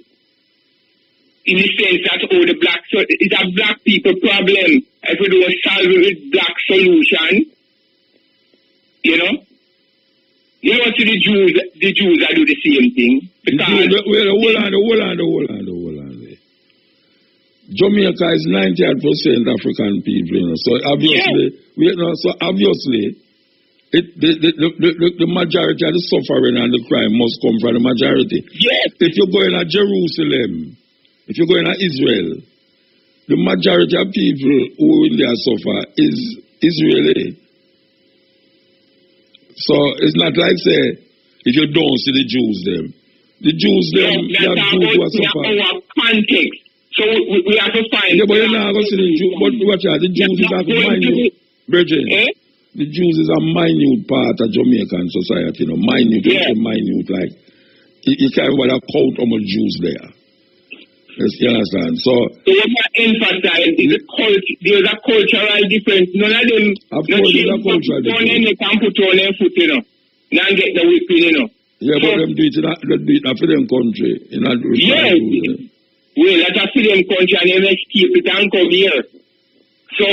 In the sense that the black, so it's a black people problem. If we don't solve it with black solution, you know? You know what the Jews are do the same thing. Because hold on. Jamaica is 98% African people, you know. So obviously, the majority of the suffering and the crime must come from the majority. Yes. If you go in Jerusalem, if you go in Israel, the majority of people who in there suffer is Israeli. So it's not like say if you don't see the Jews them. The Jews them, they have Jews who are suffering. Our context. So we have to find. Yeah, but you're not going to see the Jews. But watch out, the Jews is a minute. Virgin. The Jews is a minute part of Jamaican society, you know. Minute, minute, like you can't even count how much Jews there. Yes, you understand? So what I emphasize is there's a cultural difference. None of them of course there's a cultural difference. They can put on their foot, you know. Now get the whipping, you know. Yeah, but them do it for them country. Well, that's a film country and they escape it and come here. So,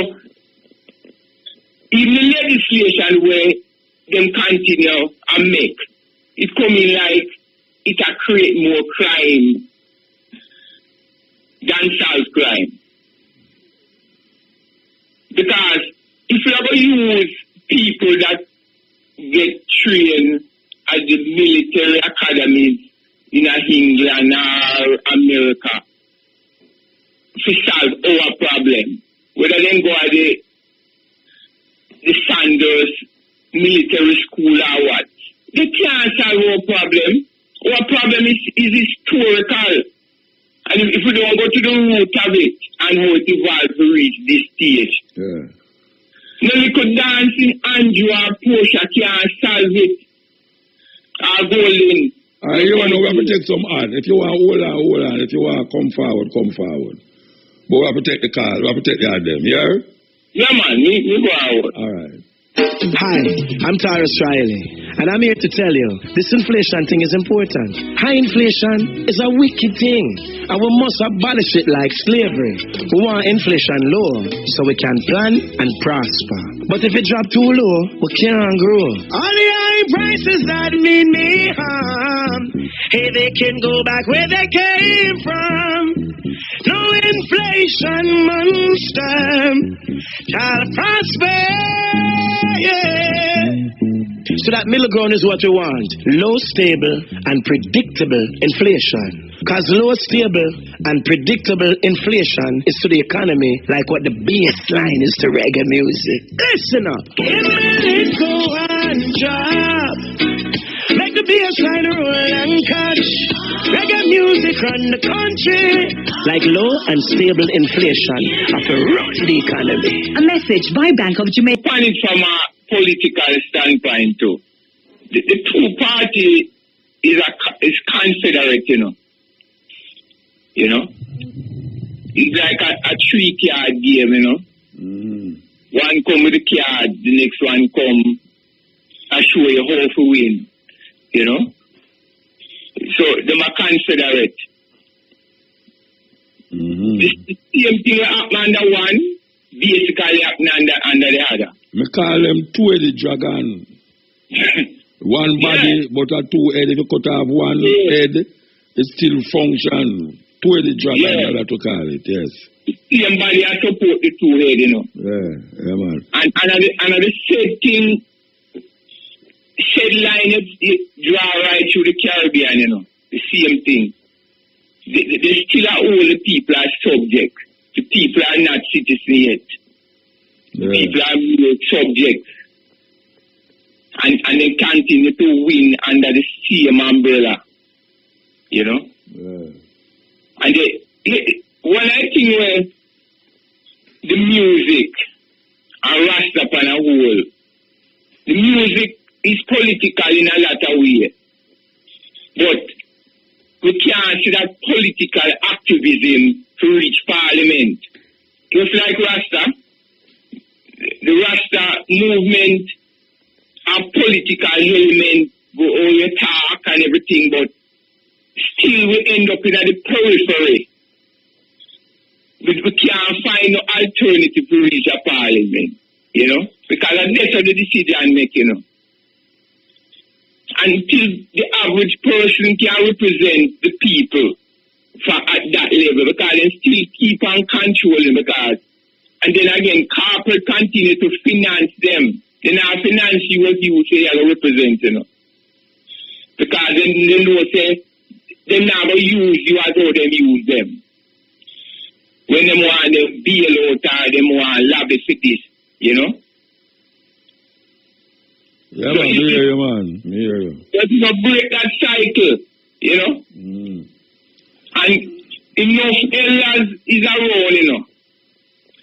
even the legislation where them continue and make, it's coming like it a create more crime than solve crime. Because if you ever use people that get trained at the military academies in England or America, to solve our problem. Whether they go at the Sanders military school or what. They can't solve our problem. Our problem is historical. And if we don't go to the root of it and how it evolved to reach this stage. No little dancing Andrew or Portia can't solve it. Or Golden. You want to have to take some ad. If you want hold on. If you want to come forward. But we have to take the call. We have to take the ad them, yeah? Yeah, man. We go out. All right. Hi, I'm Tyrus Riley, and I'm here to tell you, this inflation thing is important. High inflation is a wicked thing, and we must abolish it like slavery. We want inflation low, so we can plan and prosper. But if it drop too low, we can't grow. All the high prices that mean me harm, hey, they can go back where they came from. No inflation monster shall prosper, yeah. So that middle ground is what we want. Low, stable, and predictable inflation. Because low, stable, and predictable inflation is to the economy like what the baseline is to reggae music. Listen up. Give me a little one job. Make the bassline roll and catch. Reggae music run the country. Like low and stable inflation of a run the economy. A message by Bank of Jamaica. Find it from a political standpoint too. The two party is confederate, you know. You know? It's like a 3-card game, you know. One come with the card, the next one come and show you how to win, you know. So them are confederate. The same thing happen under one, basically happen under the other. Me call them two-headed dragon. One body, but a two-head. If you cut off one head, it still function. Two-headed dragon, that's what to call it, yes. The same body has support the two head, you know. Yeah, man. And the said thing, said line, it draw right through the Caribbean, you know. The same thing. They still are all the people are subject. The people are not citizens yet. The people are subject. And they continue to win under the same umbrella. You know? And one thing where the music and Rasta upon a whole, the music is political in a lot of ways. But we can't see that political activism to reach parliament. Just like Rasta, the Rasta movement and political element go all your talk and everything, but still we end up in the periphery. We can't find no alternative to reach a parliament, you know, because that's how the decision making, you know. Until the average person can represent the people at that level, because they still keep on controlling, because, and then again, corporate continue to finance them. They now finance you as you say you represent, you know. Because then they know say, they never use you as how them use them. When they want to bail out or they want lobby cities, you know. Yeah, so man, me hear you, man. Me hear you. Let's not break that cycle, you know. And enough areas is around, you know.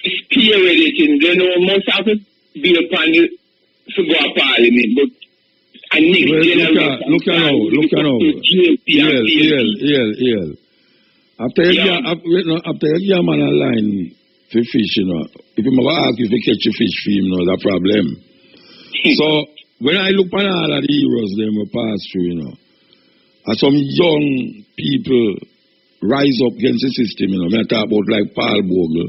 Spearheading, they know most of it be upon you to go to parliament, but I need look at now. Yeah. After you man a line for fish, you know, if you ask if you catch a fish for him, you know, that's a problem. So when I look at all of the heroes them we pass through, you know, and some young people rise up against the system, you know. I talk about like Paul Bogle,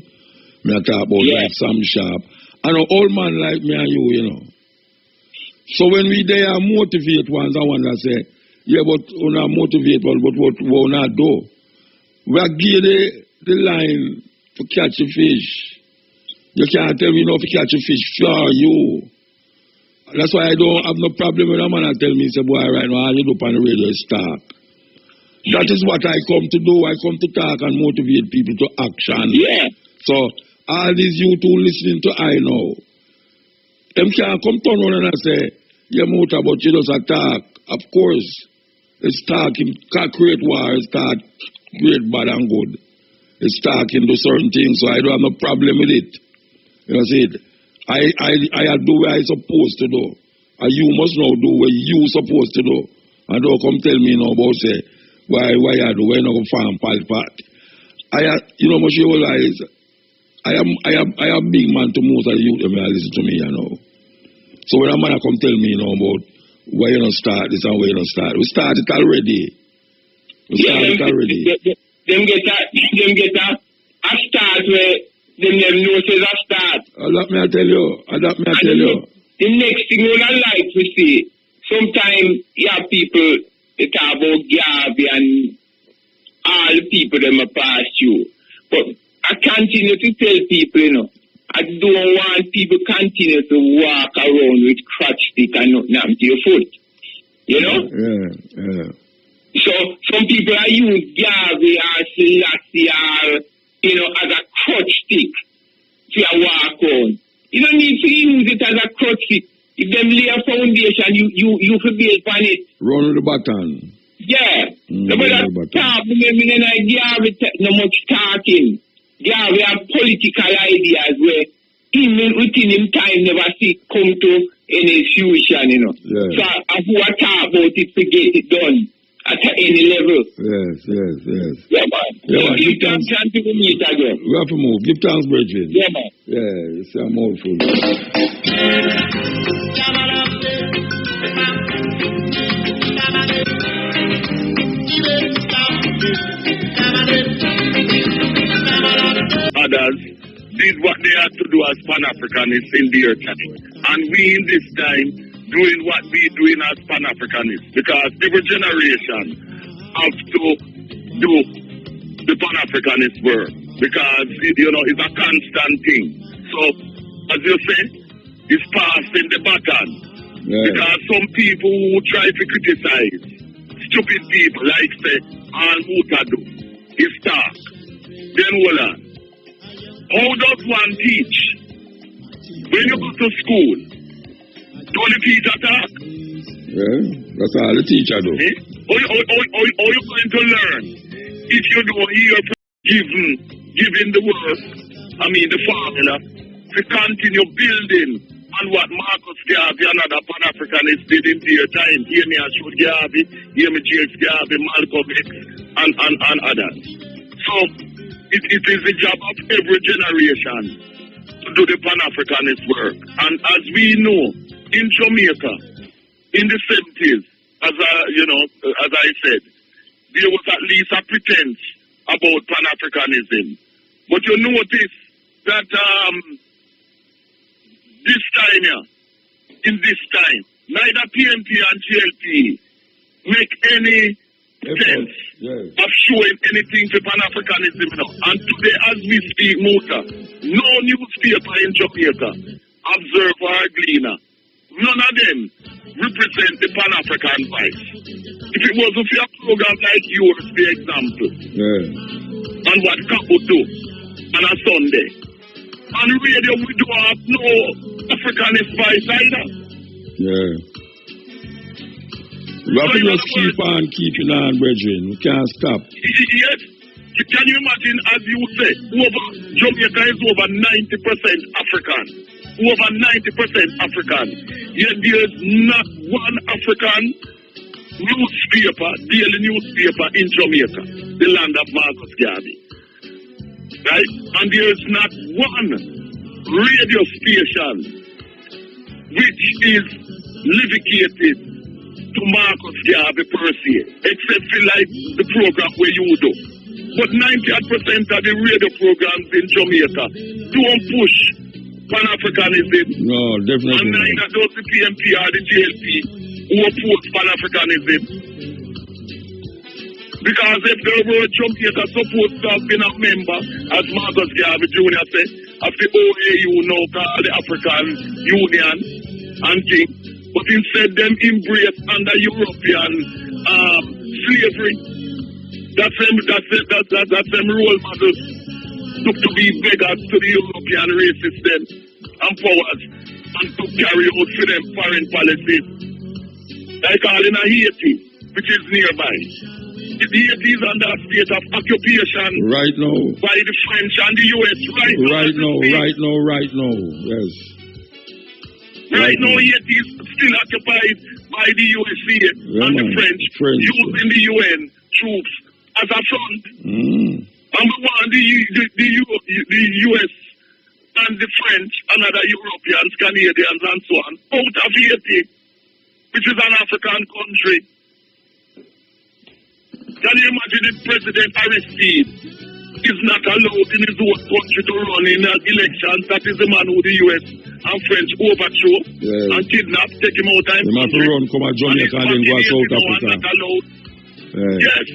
I talk about like Sam Sharp, and an old man like me and you know. So when we there motivate ones, I want to say, yeah, but we not motivate one, but what we not do. We are give the line to catch a fish. You can't tell me no to catch a fish for you. That's why I don't have no problem with a man and tell me, say, boy, right now, all you do on the radio is talk. That is what I come to do. I come to talk and motivate people to action. Yeah. So, all these youth who listening to I know, them can't come turn on and say, yeah, Muta, but you just attack. Of course, it's talking, create war, it's talk, great, bad, and good. It's talking to certain things, so I don't have no problem with it. You know, see it. I do what I supposed to do. And you must now do what you supposed to do. And don't come tell me now about say, why I do, why not go farm part. You know, much you realize, I am big man to most of the youth that listen to me, you know. So when a man come tell me, you know, about why you don't start this and why you don't start, we started already. Them get a start where them never know says a start. That me I tell you. The next thing you like to see, sometimes you have people that talk about Garvey and all the people that are past you. But I continue to tell people, you know, I don't want people continue to walk around with crutch stick and nothing happen to your foot. You know? Yeah. So some people are use Garvey or Selassie or, you know, as a crutch stick to walk on. You don't need to use it as a crutch stick. If them lay a foundation, you could build upon it. Run the button. Yeah. The talk, no much talking. Garvey have political ideas where even within him time never see come to any fruition, you know. Yes. So I who I talk about it to get it done at any level. Yes. Yeah, man. Yeah, give thanks to the meet again. We have to move. Give thanks, Bridget. Yeah, man. Yeah, it's a mouthful. Others did what they had to do as Pan-Africanists in their time. And we in this time doing what we doing as Pan-Africanists. Because every generation has to do the Pan-Africanist work. Because, it's a constant thing. So, as you say, it's passing the baton. Yeah. Because some people who try to criticize stupid people like say, all Mutadu is talk. Then hold on. How does one teach? When you go to school, don't the teacher talk? Yeah, that's all the teacher do. Eh? How you going to learn if you don't hear giving the work, the formula, to continue building on what Marcus Garvey and other Pan-Africanists did in their time. Hear me Ashwood Garvey, hear me James Garvey, Malcolm X, and others. So, it is the job of every generation to do the Pan-Africanist work. And as we know, in Jamaica, in the 70s, as I said, there was at least a pretense about Pan-Africanism. But you notice that in this time, neither PNP and GLP make any sense of showing anything to Pan-Africanism now. And today, as we speak, no newspaper in Jamaica, Observer or Gleaner, none of them represent the Pan-African voice. If it wasn't for a program like yours, for example, and what Capo do on a Sunday, on radio we do have no Africanist voice either. Yeah. We have to just keep on keeping on, brethren. We can't stop. Yes. Can you imagine, as you say, Jamaica is over 90% African. Over 90% African. Yet there is not one African daily newspaper in Jamaica, the land of Marcus Garvey. Right? And there is not one radio station which is dedicated to Marcus Garvey per se, except for like the program where you do. But 90% of the radio programs in Jamaica don't push Pan-Africanism. No, definitely. And neither does the PNP or the JLP who oppose Pan-Africanism. Because if there were Jamaica supposed to have been a member, as Marcus Garvey Jr. said, of the OAU now called the African Union and things. But instead them embrace under European slavery. That's them role models to be beggars to the European race system and powers and to carry out for them foreign policies. Like all in Haiti, which is nearby. The Haiti is under a state of occupation right now by the French and the US right now. Yes. Right now, Haiti is still occupied by the USA and the French using the UN troops as a front. And we want the US and the French and other Europeans, Canadians and so on out of Haiti, which is an African country. Can you imagine if President Aristide is not allowed in his own country to run in elections? That is the man who the US and French overthrow and kidnap, take him out of his country. Run, come to Jamaica and then go to South Africa. Not allowed. Yes.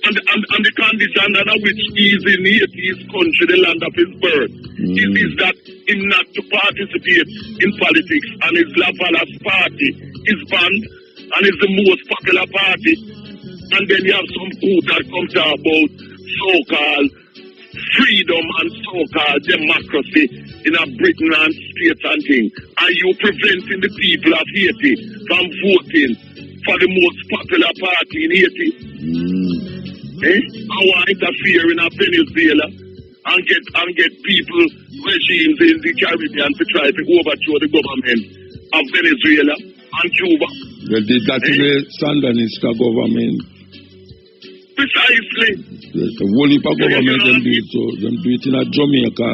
And the condition under which he is in his country, the land of his birth, is that him not to participate in politics. And his Lavalas party is banned and is the most popular party. And then you have some who that come to about so-called freedom and so-called democracy in a Britain and states and things. Are you preventing the people of Haiti from voting for the most popular party in Haiti? I want to interfere in Venezuela and get people, regimes in the Caribbean to try to overthrow the government of Venezuela and Cuba. They did that to the Sandinista government. Precisely. The whole heap of government them do it, so them do it in Jamaica.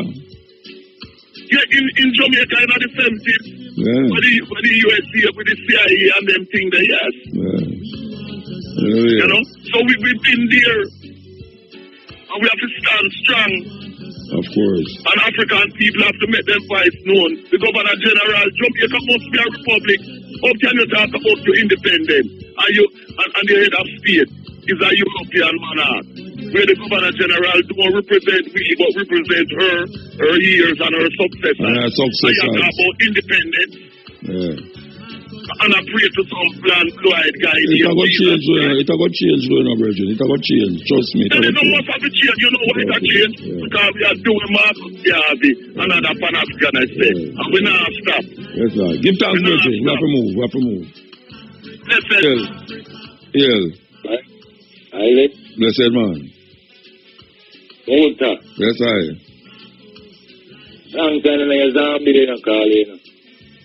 Yeah, in Jamaica in the 70s. Yeah. With the USA, with the CIA and them things there, yes. Yeah. You know? So we've been there. And we have to stand strong. Of course. And African people have to make their voice known. The Governor General, Jamaica must be a republic. How can you talk about your independence? And the head of state is a European monarch, where the Governor General don't represent we, but represent her years and her successors. And her successors. So you talk about independence. Yeah. And I pray to some blue-eyed guy. It a go change, it a go change, Virgin. It a go change. Trust me. There is no more to change. You know why it a change? Yeah. Because we are doing Marcus Garvey, another Pan-African, I say. And we not stop. Yes, sir. Give thanks, Virgin. We have to move. Listen. Hill. Right. Blessed man. Hold up. Yes, I. Long time I zombie they don't call you.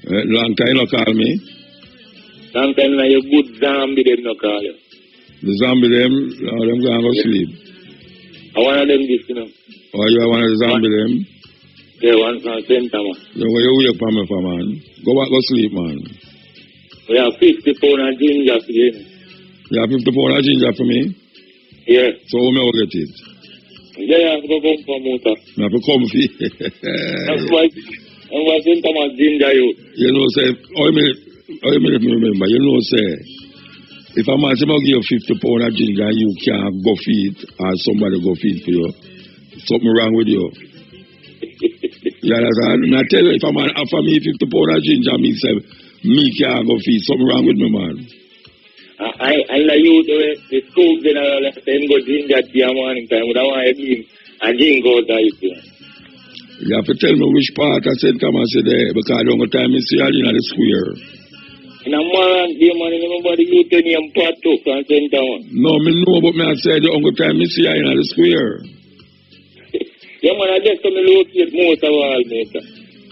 Long time you call me. Long time you good zombie they don't call you. The zombie them going to go sleep. I want them this, you know. Oh, you want the zombie them? Yeah, one from center, man. Then where you wake for me for, man? Go back, go sleep, man. We have 50 pounds of ginger for you. You have 50 pounds of ginger for me? Yeah. So how may I get it? Yeah, I have to come for Muta. I have to come for you. That's why I'm center man ginger you. You know, say, how you make me remember? You know, say, if a man say, I'll give you 50 pounds of ginger, you can't go feed, or somebody go feed for you. Something wrong with you. Yeah, that's all. And I tell you, if a man offer me 50 pounds of ginger, me say, me can't go feed. Something wrong with me, man. I like you the school general and go ginger tea morning time. I want to give a jingle type. You have to tell me which part I said come and say there, because I don't have time to see you in the square. In a man, dear man, nobody you tell me part two from center one. No, me know, but me I said the only time I see you in the square. Yeah, man, I just come to locate most of all, mate.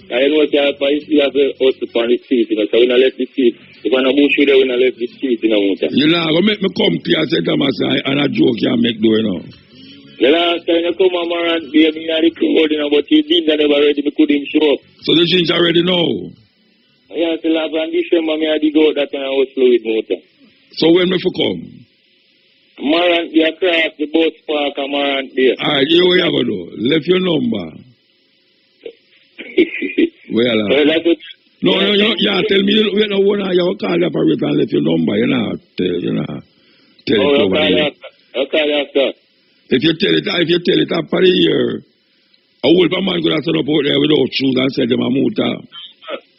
I know that you have a house upon the street, so we don't let the street. If I'm a bush with you, we don't let the street, you know. You know, go make me come to you and say, Thomas, and a joke you make do, you know. The last time you come around, they me not the crowd, you know, but he did that never ready, me couldn't show up. So the ginger already know? Yeah, till last one December, me had to go that time I was slow with motor. So when me for come? Marant, they across the bus park, and Marant there. Alright, here we go do. Left your number. Well, no, yeah, tell me, you know, when you call the operator and left your number, you know, tell it over here. Okay, after. If you tell it after a year, a whole man could have turned up out there without shoes and said them a motor.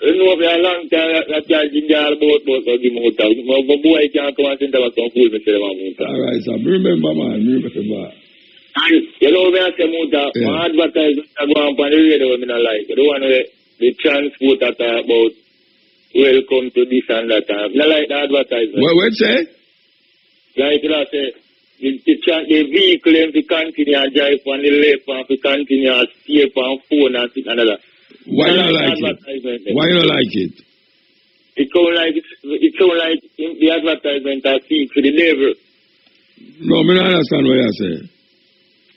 You know, for a long time, that guy ginger about the motor. My boy can't come and send them some food and say them a motor. Alright, so remember, man, remember. And you know, when I say motor, my advertisement I go on the radio when I like. I don't want the transport that I about welcome to this and that. I like the advertisement. What say? Like I say, the vehicle if you continue and drive on the left and if you continue and stay on phone and sit another. Why you don't like it? Why you don't like it? It sound like the advertisement I see for the devil. No, I don't understand what you say.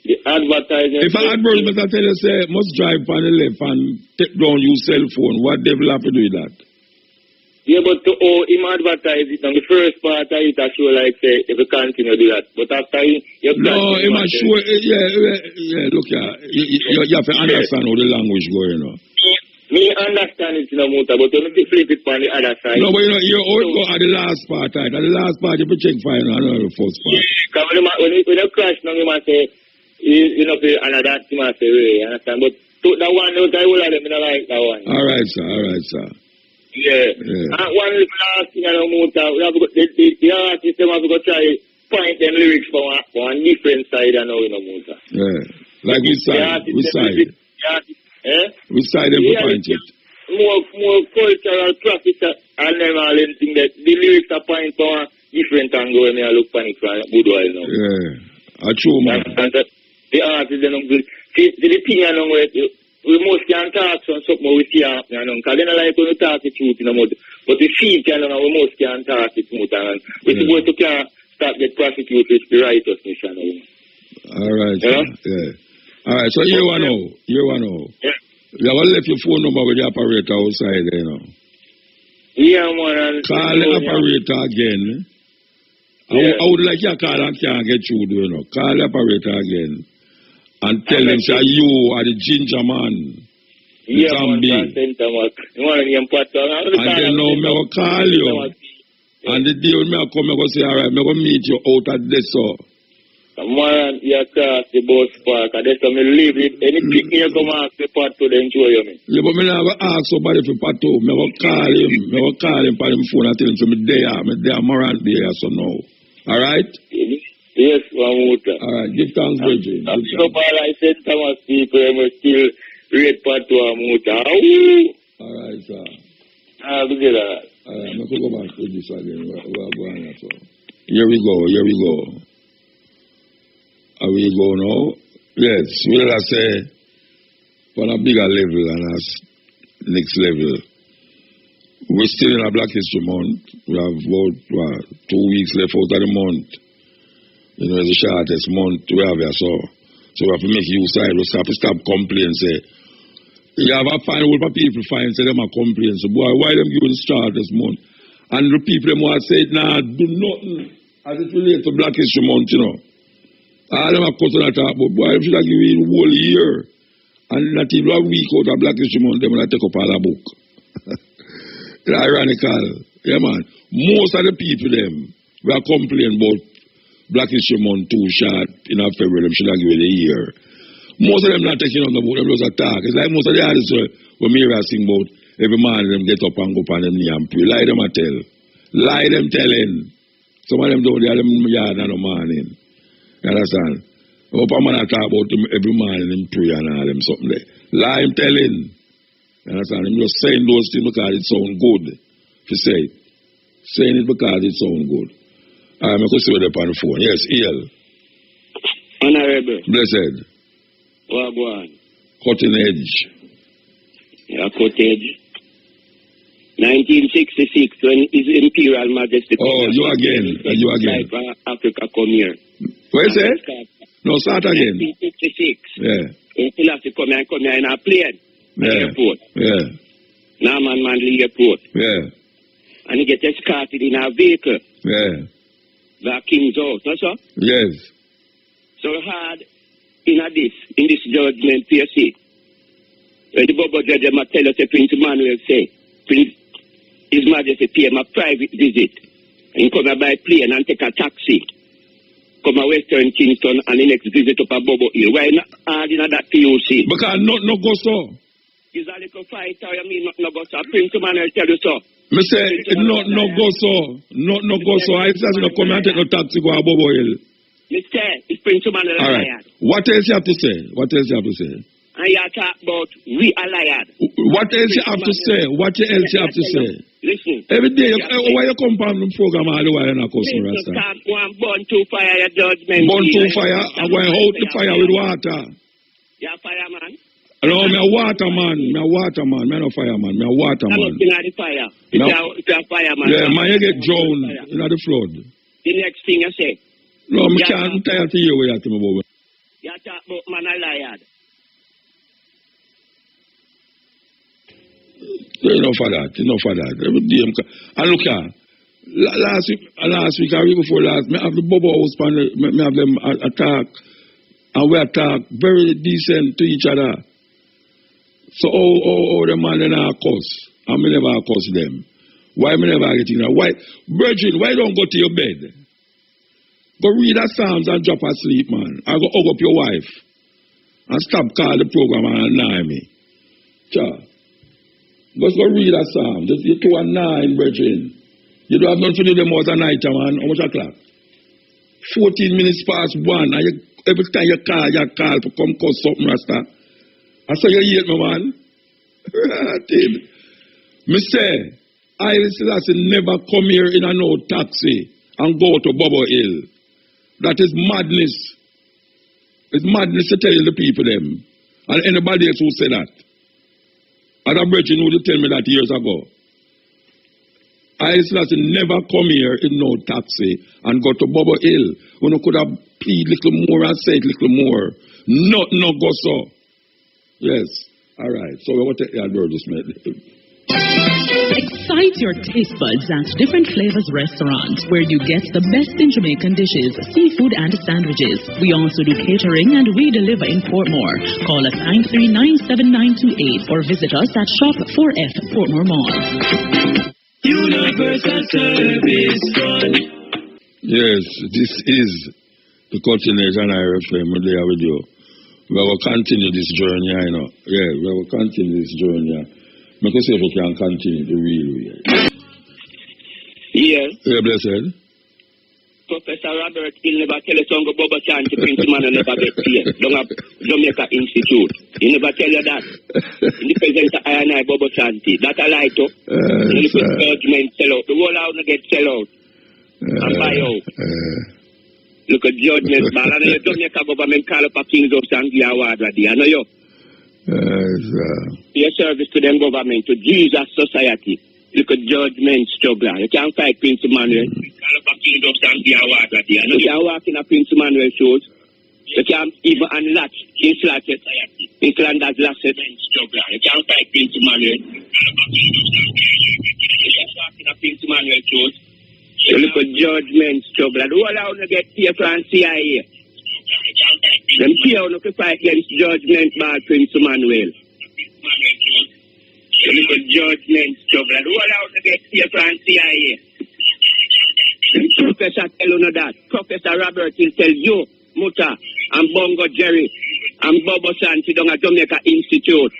The advertisement. If an advertisement I tell you say must drive on the left and take down your cell phone, what devil have to do with that? Yeah, but him advertise it on the first part of it, I show like say if you continue to do that. But after you no, him sure look you have to understand how the language go, you know. Me understand it in a motor, but when you flip it on the other side. No, but you know, you always go at the last part, right? At the last part you check fine, I know the first part. Because when you crash now you must say you know another thing must say really, understand? But that one out I will have them in a like that one. Alright, sir. Yeah. And one last thing I know motor, we have to go, the artist have to go try point them lyrics from one different side I know in a motor. Yeah. Like which side? Which side? Which side them point it? More cultural profit and them all anything that the lyrics are point for different angle when I look panic for good while now. Yeah. A true man. The artists they don't good. See the thing I know we most can talk on something we see happening, because they don't like to talk the truth in the mud. But the feel can we most can talk it smooth and we're going to can start get prosecuted with the righteousness and Alright. Yeah. Alright, so you wanna know. Yeah. You have left your phone number with the operator outside there, you know. Yeah, man. Call the operator again. I would like you to call and can't get through, you know. Call the operator again. And tell them, say, you are the ginger man. Yeah, Zombie. Man. And then now, I will call you. And the day when I come, I will say, alright, I will meet you out at this, so. Man, you cross the bus park, and that's how I leave it. Any picnic you come ask the part to enjoy me. Yeah, but I never ask somebody for part to. I will call him. I will call him for him phone and tell him, so I'm there, Moran there, so now. Alright? Yes, Mamuta. Alright, give thanks, Bridget. I'm so far I said Thomas people, I'm still red part to Mamuta. Alright, sir. Look at that. Alright, I'm going to go back to this again. We're going so. Here we go. Are we go now? Yes, we'll say on a bigger level and as next level. We're still in a Black History Month. We have about 2 weeks left out of the month. You know, it's the shortest month we have here, so we have to make use of it. We have to stop complaining, say. You have a fine group of people find, say them a complain. So, boy, why them give the start this month? And the people them want to say, nah, do nothing as it relates to Black History Month, you know. All them are cutting that up, but boy, if you give you the whole year, and not even a week out of Black History Month, they will take up all the book. It's ironical. Yeah, man. Most of the people, them, we are complaining about Black History Month too short in our February, them should have given a year. Most of them not taking on the boat, them just attack. It's like most of the artists when me sing about every man them get up and go up on them knee and pray. Lie them a tell. Lie them telling. Some of them don't they are them yard in the morning. You understand? Up a man talk about them every morning them pray and all them something there. Lie them telling. You understand? Them just saying those things because it sound good. If you say it. Saying it because it sound good. I'm going to see what they're on the phone. Yes, El. Honorable. Blessed. What go on? Cutting Edge. Yeah, Cutting Edge. 1966, when His Imperial Majesty. Oh, you again. Africa come here. What is it? No, start again. 1966. Yeah. He has to come here in a plane. Yeah. Airport. Yeah. Norman Manley Airport. Yeah. And he gets escorted in a vehicle. Yeah. The King's House, no sir? Yes. So hard in this judgment, you see. When the Bobo judge might tell us, Prince Emmanuel say, His Majesty pay him a private visit. And he come by plane and take a taxi. Come a Western Kingston and the next visit up a Bobo Hill. Why not hard in that POC? Because no go so. Is a little fighter, I mean no go so. Prince Emmanuel tell you so. Me say, no go so. No go so. I say, no come and take no taxi go a Bobo Hill. Mr. It's Prince Emmanuel all right. Liar. What else you have to say? And you talk about we are liars. What else you have to say? Listen. Every day, why you come from the program all the while in a customer? Burn to fire your judgment. Burn to fire? I'm going to hold the fire with water. You're a fireman? No, I'm a waterman. I'm a fireman. I'm a waterman. I'm not the fire. You're a fireman. Yeah, man, you get drowned in the flood. The next thing you say. No, I can't tell you where you are. You talk about man a liar. Enough of that. Every day, and look here. Last week, or week before last, I have the Bobo House panel, I have them attack, and we attack very decent to each other. So, the man in our curse, and me never curse them. Why me never getting that? Why, Virgin, why don't go to your bed? Go read the Psalms and drop asleep, man. I go hug up your wife. And stop call the program and annoy me. Cha. Just go read the Psalms. You're 2 and 9, brethren. You don't have nothing to do them out at night, man. How much o'clock? 14 minutes past 1. And every time you call to come cause something, Rasta. I saw you hate me, man. I did. Me say, Haile Selassie never come here in a no taxi and go to Bobo Hill. That is madness. It's madness to tell the people them. And anybody else who say that. And a virgin would tell me that years ago. Haile Selassie never come here in no taxi and go to Bobo Hill. When you could have plead little more and said little more. No go so. Yes. All right. So we want to take the advertisement. Excite your taste buds at Different Flavors Restaurant, where you get the best in Jamaican dishes, seafood and sandwiches. We also do catering and we deliver in Portmore. Call us 939-7928 or visit us at Shop 4F Portmore Mall. Universal Service Fund. Yes, this is the Cutting Edge and IRFM. They are with you. We will continue this journey, I know. Yeah, we will continue this journey. Because if we can continue the real way. Yes. Yeah, blessed. Professor Robert Hill never tell us on go Bobo Chan to Prince Man and never get paid. Don't have Jamaica Institute. He never tell you that. In the presence of I Bobo Chanty. That a lie to. In the judgment sell out. The whole house get sell out. And buy out. Look at judgment, but I know you Jamaica government call up a King's of Sangi Award already. I know you. Your service to them government, to Jesus society. Look at judgment struggle. You can't fight Prince Emmanuel. Call up a King's of Sangi Award already. I know you can't walk in a Prince Emmanuel shows. You can't even unlatch in Slack society. In Flanders last struggle. You can't fight Prince Emmanuel. Call up a King's of Sangi Award already. You can't walk in a Prince Emmanuel shows. You look at judgment struggle. The whole out to get here from CIA. Them here on to fight against judgment by Prince Emmanuel. You look at judgment struggle. The whole out to get here from CIA. Professor tell you that. Professor Robert will tell you, Muta, and Bongo Jerry, and Bobo Santi down at Jamaica Institute.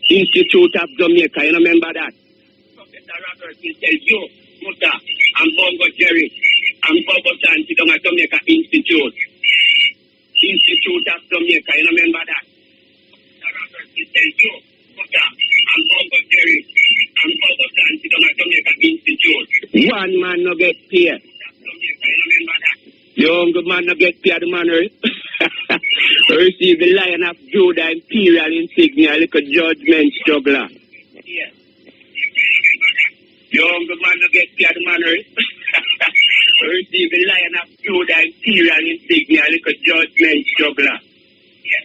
Institute of Jamaica, you remember that? Professor Robert will tell you, Muta, and Bongo Jerry, and Bobo Santi down at Jamaica Institute. Institute of Jamaica, you remember that? Professor Robert will tell you, Muta, and Bongo Jerry, and Bobo Santi down at Jamaica Institute. One man no get paid. You remember that? The younger man no get paid, the man receive the Lion of Judah imperial insignia, like a judgment struggler. Yeah. The younger man no get paid, the man receive the Lion of Judah imperial insignia, like a judgment struggler. Yeah.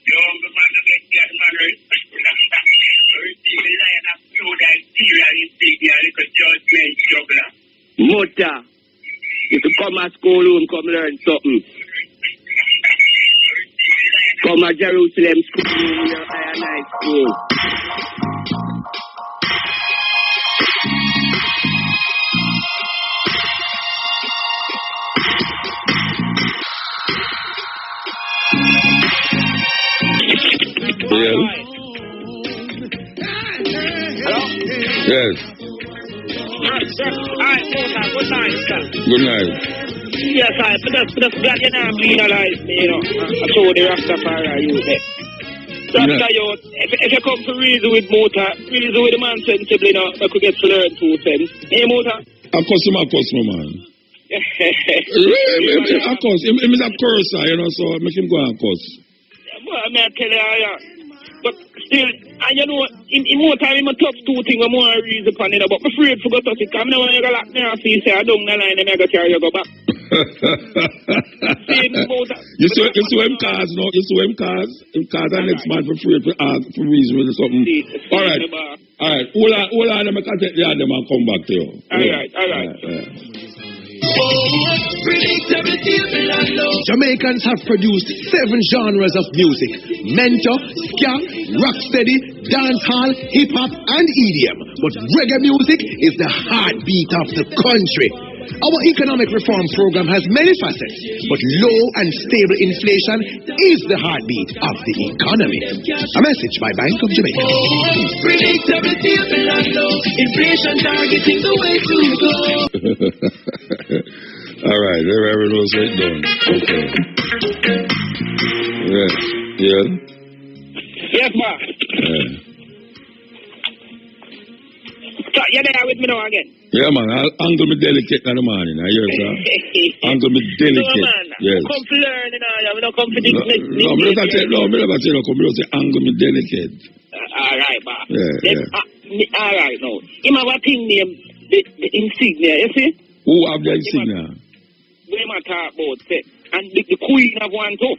The younger man no get paid, the man receive the Lion of Judah imperial insignia, like a judgment struggler. Muta, if you come to school room, come learn something. Come to Jerusalem school room, your higher school. Yes. Hello? Yes. Good night, sir. Good night. Yes, I just glad you not penalize me, you know. I told the Rastafari you there. Rasta youth, if you come to reason with Muta, reason with the man sensibly, you know, I could get to learn 2 cents. Hey, Muta? Of course, man. Of course, him is a cursor, you know, so make him go and curse. Well, I mean, I tell you, yeah. But still, and you know, in more time, I'm a tough 2 things, I'm more reason upon it, but I'm afraid to go touch it, because I know when you go lock me off, you say, I don't know the line, and I go carry you go back. You saw him cars, no? You saw him cars? Him cars and next man for free for reason or something. All right. Hold on, I'm going to take the other and come back to you. All right. Jamaicans have produced 7 genres of music: mento, ska, rocksteady, dancehall, hip-hop, and EDM. But reggae music is the heartbeat of the country. Our economic reform program has many facets, but low and stable inflation is the heartbeat of the economy. A message by Bank of Jamaica. Inflation targeting the way to go. All right, everyone knows it done. Okay. Yes. Yeah. Yes, boss. Yeah. So, you're there with me now again? Yeah, man. I'll angle me delicate in the morning. I hear, sir. Angle me delicate. No, man. Yes. Come to learn, you know. I'm not come to this No, next. I never say no. Come here, say angle me delicate. All right, boss. Yeah. All right, now. Him have a thing named the insignia, you see? Who have the insignia? We might talk about, say. And the queen have one too.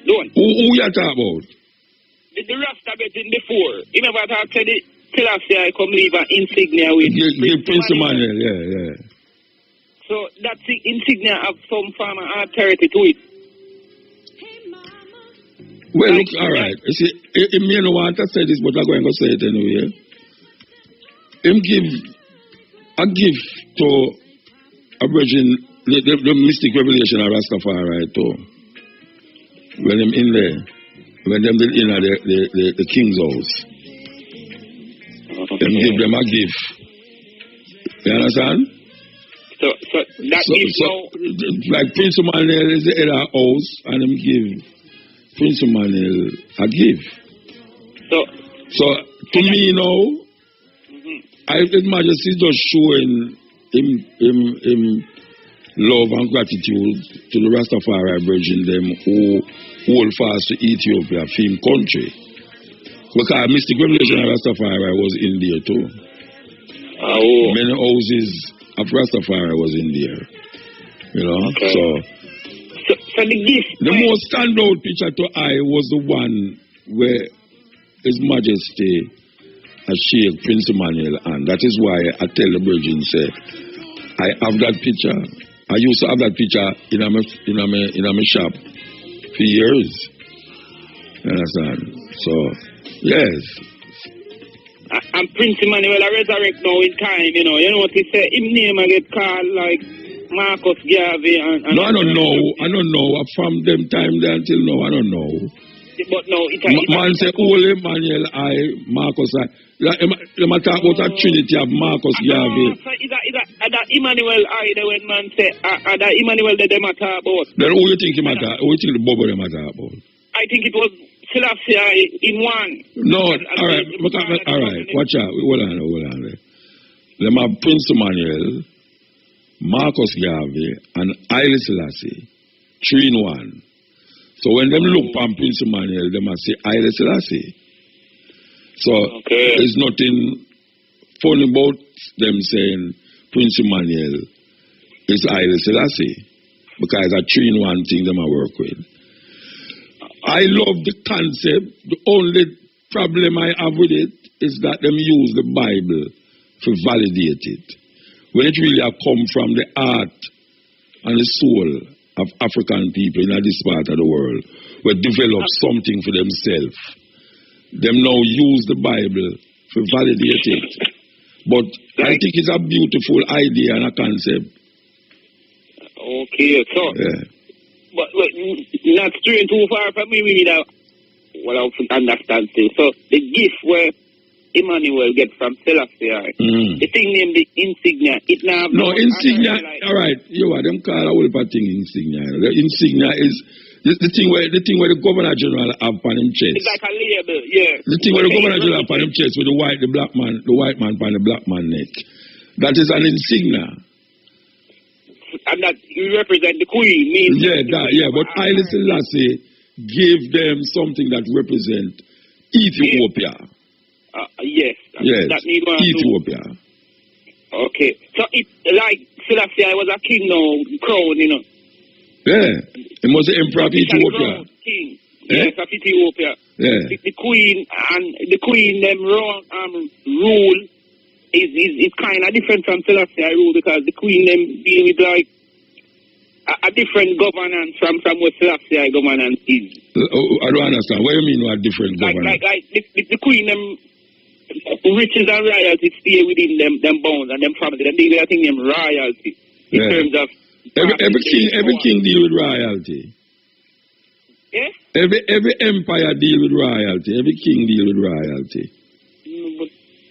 Don't. Who you talk about? The Rasta betting before. He never talk to the Selassie I come leave an insignia with. Give Prince Emmanuel, yeah. So that insignia have some form of authority to it. Well, look, all right. You see, he may not want to say this, but I'm going to say it anyway. Him give a gift to a virgin, the mystic revelation of Rastafari, too. When them in there, when them in the king's house, them give them a gift. You understand? So that gift like Prince Emmanuel is the head of the house, and them give Prince Emmanuel a gift. So to me now, His Majesty is just showing him love and gratitude to the Rastafari Virgin them who hold fast to Ethiopia, film country. Because Mystic Revelation of Rastafari was in there too. Many houses of Rastafari was in there. You know? Okay. So the gift. The most standout picture to I was the one where His Majesty has shake Prince Emmanuel, and that is why I tell the Virgin, say, I have that picture. I used to have that picture in my shop for years. You understand? So, yes. And Prince Emmanuel I resurrect now in time, you know. You know what he say? His name I get called like Marcus Garvey and no, I don't know. From them time there until now, I don't know. But no, man say, Holy Emmanuel, Marcus, let me talk about a trinity of Marcus Garvey. So is that Emmanuel when man say, that Emmanuel that they talk about? Then who you think he matter? Who you think the Bobo they talk about? I think it was Selassie in one. No, all right. Watch out. Hold on. Let me Prince Emmanuel, Marcus Garvey, and Haile Selassie, 3 in 1. So when them look on Prince Emmanuel, they must say Haile Selassie. So there's nothing funny about them saying Prince Emmanuel is Haile Selassie, because a 3 in 1 thing them I work with. I love the concept. The only problem I have with it is that them use the Bible to validate it. When it really come from the heart and the soul of African people in this part of the world, who develop something for themselves. Them now use the Bible to validate it. But I think it's a beautiful idea and a concept. Okay, so... Yeah. But not straying too far from me, we need a... Well, I understand still. So, the gift where Emmanuel gets from Selassie, the thing named the insignia, it now... No, insignia, all right, you are them call a whole part thing insignia. The insignia is the thing where the Governor General have on him chest. It's like a label, yeah. The thing where the Governor General have on him chest with the white man on the black man neck. That is an insignia. And that you represent the Queen, means... Yeah, but Haile Selassie gave them something that represent Ethiopia. Yes. That Ethiopia. Okay. So it like Selassie was a king now, crown, you know. Yeah. He was the emperor of Ethiopia. King. Yes, of Ethiopia. Yeah. The queen them rule is kind of different from Selassie rule, because the queen them deal with like a different governance from what Selassie governance is. I don't understand. What do you mean a different governance? Like the queen them riches and royalty stay within them bounds and them family. Them deal with I think them royalty in terms of every king deal with royalty. Yeah? Every empire deal with royalty. Every king deal with royalty.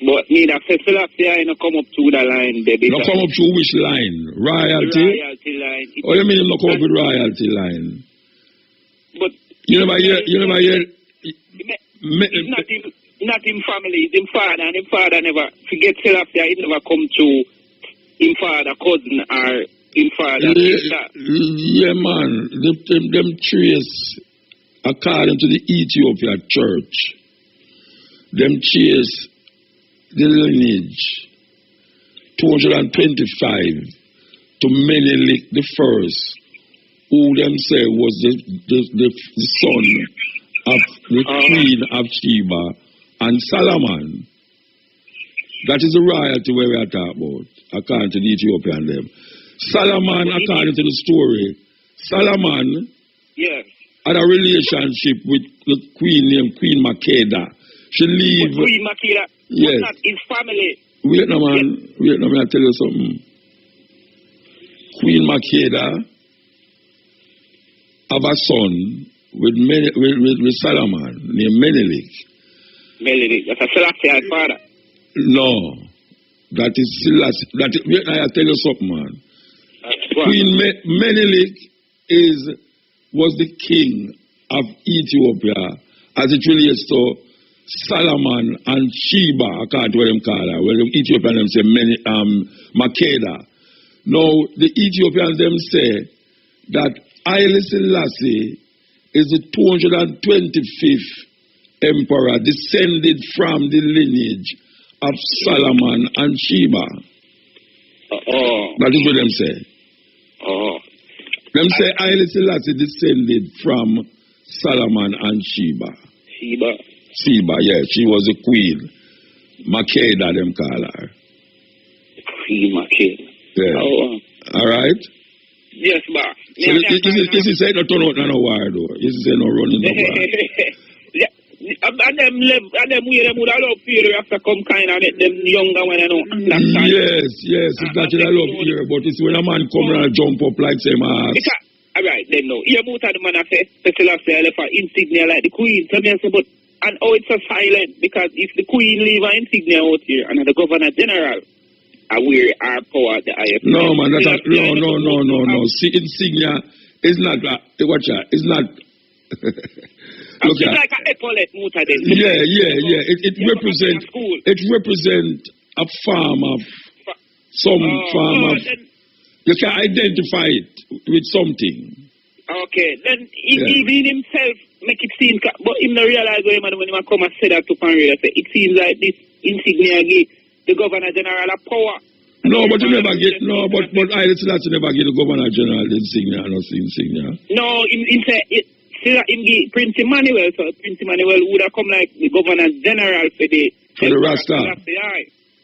But me that Selassie I no come up to the line, baby. No come up to which line? Royalty? The royalty line. Oh, you mean no come up with royalty line? But you never hear not him family, it's him father, and him father never forget Selassie, he never come to him father cousin or him father sister. Yeah, man. Them trace according to the Ethiopia church. Them trace the lineage 225 to Menelik the first, who them say was the son of the queen of Sheba and Solomon. That is the royalty where we are talking about, according to the Ethiopian them. Solomon, according to the story, Solomon had a relationship with the queen named Queen Makeda. She leave. Queen Makeda was not his family. Wait no man, I tell you something. Queen Makeda have a son with Solomon named Menelik. Menelik, that's a Selassie father. No, that is Selassie. I tell you something, man. Queen Menelik was the king of Ethiopia as it relates to Solomon and Sheba, according to what them call her. Well, the Ethiopians them say Makeda. Now, the Ethiopians them say that Haile Selassie is the 225th emperor descended from the lineage of Solomon and Sheba. That is what them say. Them say Haile Selassie descended from Solomon and Sheba. Sheba, yeah, she was a queen. Makeda, them call her. Queen Makeda. Yeah. All right? Yes, boss. So this is say no turn out no war though. This is say no running no war. And them would allow fear have to come kind of make them younger when I know. Yes, it's not a love fear, but it's when a man come and jump up like same ass. Alright, then no. Here most of the man I say, Selassie left an insignia like the queen. Tell me I say, but and it's so silent because if the queen leave an insignia out here and the governor general are wear our power at the IFF. No man, that's no. See, insignia is not watch out, it's not look it's like an epaulet muta then. Yeah. It represent a farm of farm of you can identify it with something. Okay, then even himself make it seem, but him not realize when he come and say that to Panray, it seems like this insignia give the governor general a power. No, but you never get but Haile Selassie never get the governor general the insignia, No, him say him give Prince Emmanuel, so Prince Emmanuel would have come like the governor general for the Rasta.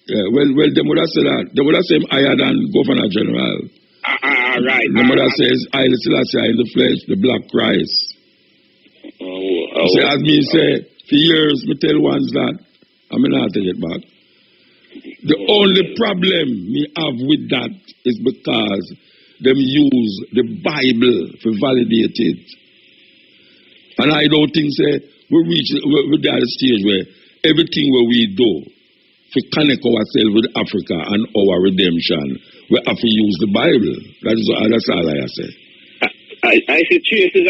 Yeah, well, them would have said that. They would have said him higher than Governor General. Right. The mother says, Haile Selassie in the flesh, the black Christ. So as me say, for years, me tell ones that, I may not take it back. The only problem me have with that is because them use the Bible to validate it. And I don't think, we're at a stage where everything where we do, to connect ourselves with Africa and our redemption, we have to use the Bible. That's all I say. I see traces.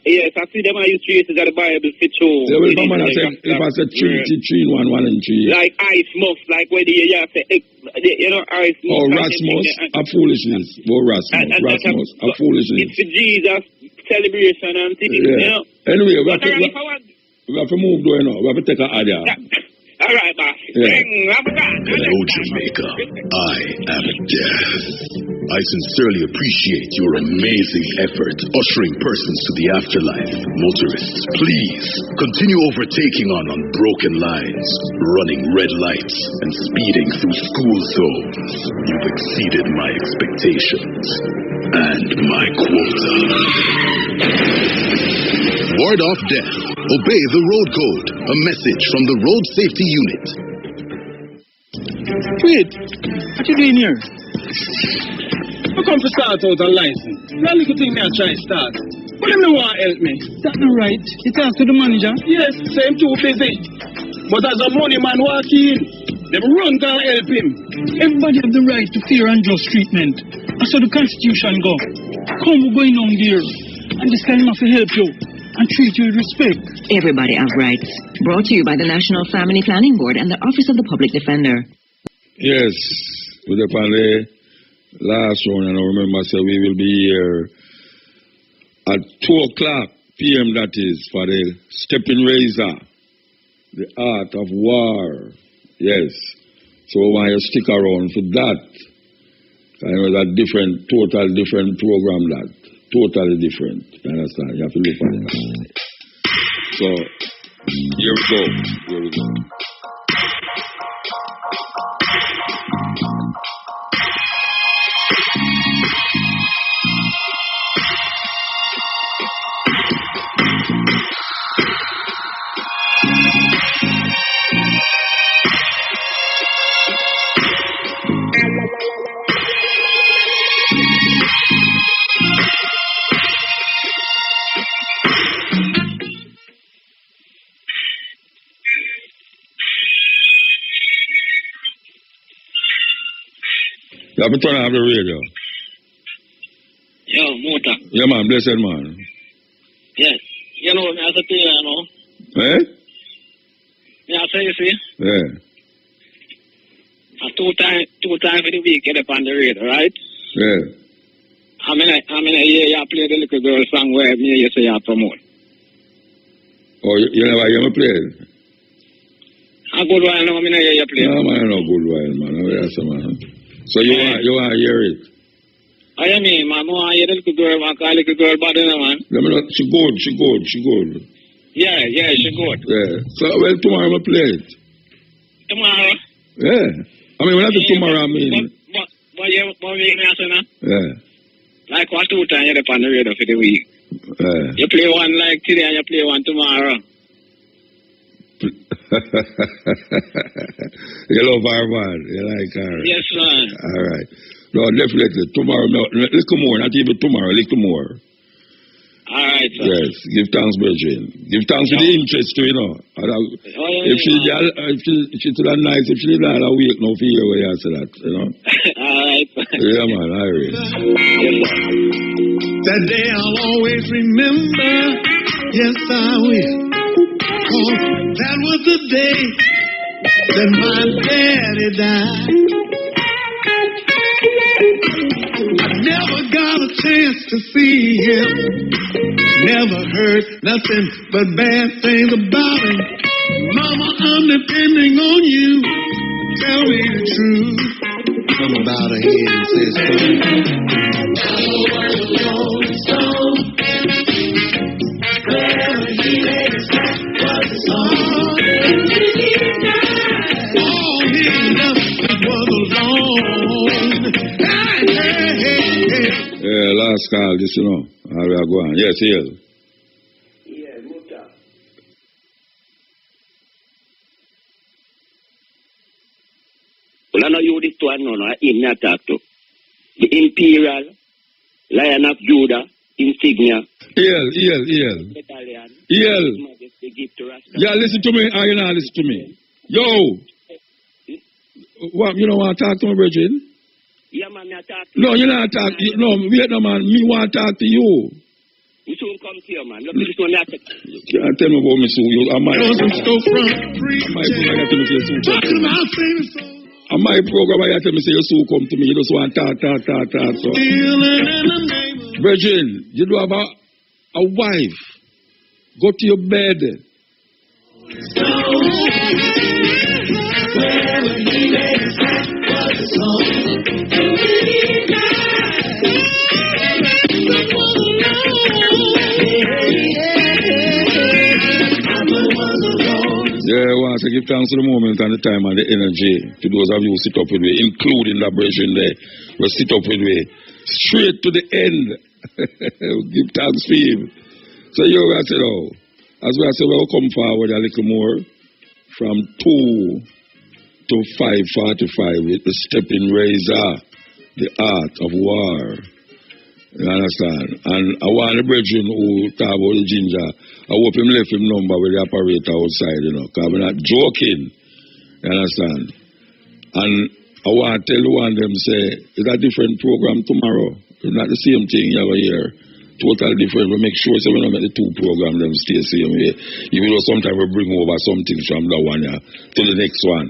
Yes, I see them. I use traces of the Bible for sure. Yeah, well, if I say Trinity, 3 in 1, 1 in 3. Like ice muff, like where you say, ice muff. Oh, Rasmus, a foolishness. Rasmus, a foolishness. It's the Jesus celebration and things, yeah. Anyway, we have to move though, We have to take an idea. All right, boss. Hello, Jamaica. I am Death. I sincerely appreciate your amazing effort ushering persons to the afterlife. Motorists, please continue overtaking on unbroken lines, running red lights, and speeding through school zones. You've exceeded my expectations and my quota. Ward off death. Obey the road code. A message from the Road Safety Unit. Wait, what you doing here? I come to start out a license. That little thing I try to start. But them don't want to help me. That's not right. You talk to the manager? Yes, same too busy. But as a money man walk in, them run can't help him. Everybody have the right to fair and just treatment. That's how the Constitution go. Come, we're going on there. And this time I have to help you. and treat you with respect. Everybody have rights. Brought to you by the National Family Planning Board and the Office of the Public Defender. Yes, with upon the last one, and I remember say we will be here at 2 o'clock p.m. That is for the stepping razor, the art of war. Yes, so we want you to stick around for that. I know that total different program that. Totally different. You understand? You have to look at it. So, here we go. Here we go. You have to turn off the radio. Yo, Muta. Yeah, man, blessed man. Yes. You know, I say to you, you know. Eh? Yeah, I say, you see. Yeah. Two times for the week, get up on the radio, right? Yeah. I mean, I hear you play the little girl song where me you say you promote. Oh, you never hear me play it? A good while now, I hear you play. No, man, no good while, man. Yes, man. So you want to hear it? I mean, man, I want to hear the little girl, man, call the little girl bad, man. She good. Yeah, she good. Yeah. So, well, tomorrow I'm play it. Tomorrow? Yeah. I mean, when I say tomorrow, I mean... But you make me answer now? Yeah. Like what 2 times you're on the radio for the week? Yeah. You play one like today and you play one tomorrow. You love her, man. You like her. Yes, man. All right. No, definitely. Tomorrow, little more. Not even tomorrow, little more. All right, sir. Yes. Give thanks, Bridget. Give thanks for the interest, too, you know. If she's that nice, if she's not awake, no fear where you answer that, you know. All right. Yeah, man. All right. That day I'll always remember. Yes, I will. Oh, that was the day that my daddy died. I never got a chance to see him. Never heard nothing but bad things about him. Mama, I'm depending on you. Tell me the truth. Come about ahead and say so. Wherever he laid his hat was a song. All he left was alone. Yeah, last call, just, you know, how we are going. Yes, yes. Yeah, Muta. Well, I know you this one, no, him not talk to. The Imperial, Lion of Judah, insignia. EL. Yeah, listen to me. You know, listen to me. Yo. What, you don't want to talk to me, Bridget? Yeah, man, I talk to you. No, you're not talking. No, wait, no, man. Me want to talk to you. We soon come to you, man. Look, this one, that's it. Tell me about me soon. I might program. I might program. I tell me say you soon come to me. You just want to talk. So. Virgin, you do have a wife. Go to your bed. Yeah, I want to give thanks to the moment and the time and the energy to those of you who sit up with me, including the brethren there, who sit up with me, straight to the end. Give thanks for him. So you I said, oh, as we said, we'll come forward a little more from 2 to 5:45 with the stepping razor, the art of war. You understand? And I want the brethren who talk about the ginger, I hope him left him number with the operator outside, you know, because I'm not joking. You understand? And I want to tell one of them, say, it's a different program tomorrow. It's not the same thing you have here. totally different. We make sure so we don't make the two programs them stay same way. Even though sometimes we bring over some things from that one to the next one.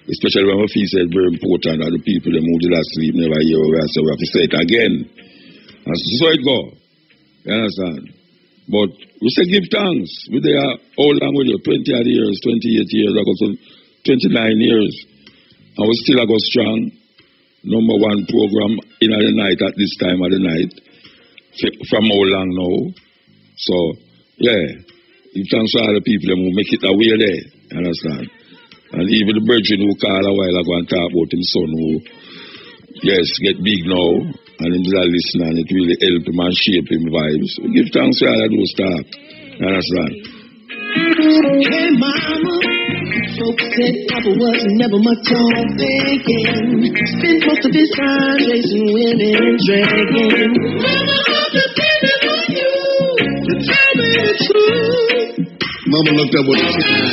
Especially when we feel it's very important that the people them who did not sleep never hear what we say. We have to say it again. And so it go. You understand? But we say give thanks. We there how long with you? 20 odd years, 28 years, I go to 29 years. And we still go strong. Number one program in the night at this time of the night. From how long now? So, yeah. Give thanks to all the people who make it away there. You understand? And even the virgin who called a while ago and talk about his son who, yes, get big now. And him just listen and it really help him and shape him vibes. We give thanks to all of those stuff. You understand? Hey mama, folks said Papa was never much on thinking. Spent most of his time chasing women and dragging. Mama, I'm depending on you to tell me the truth. Mama looked up with a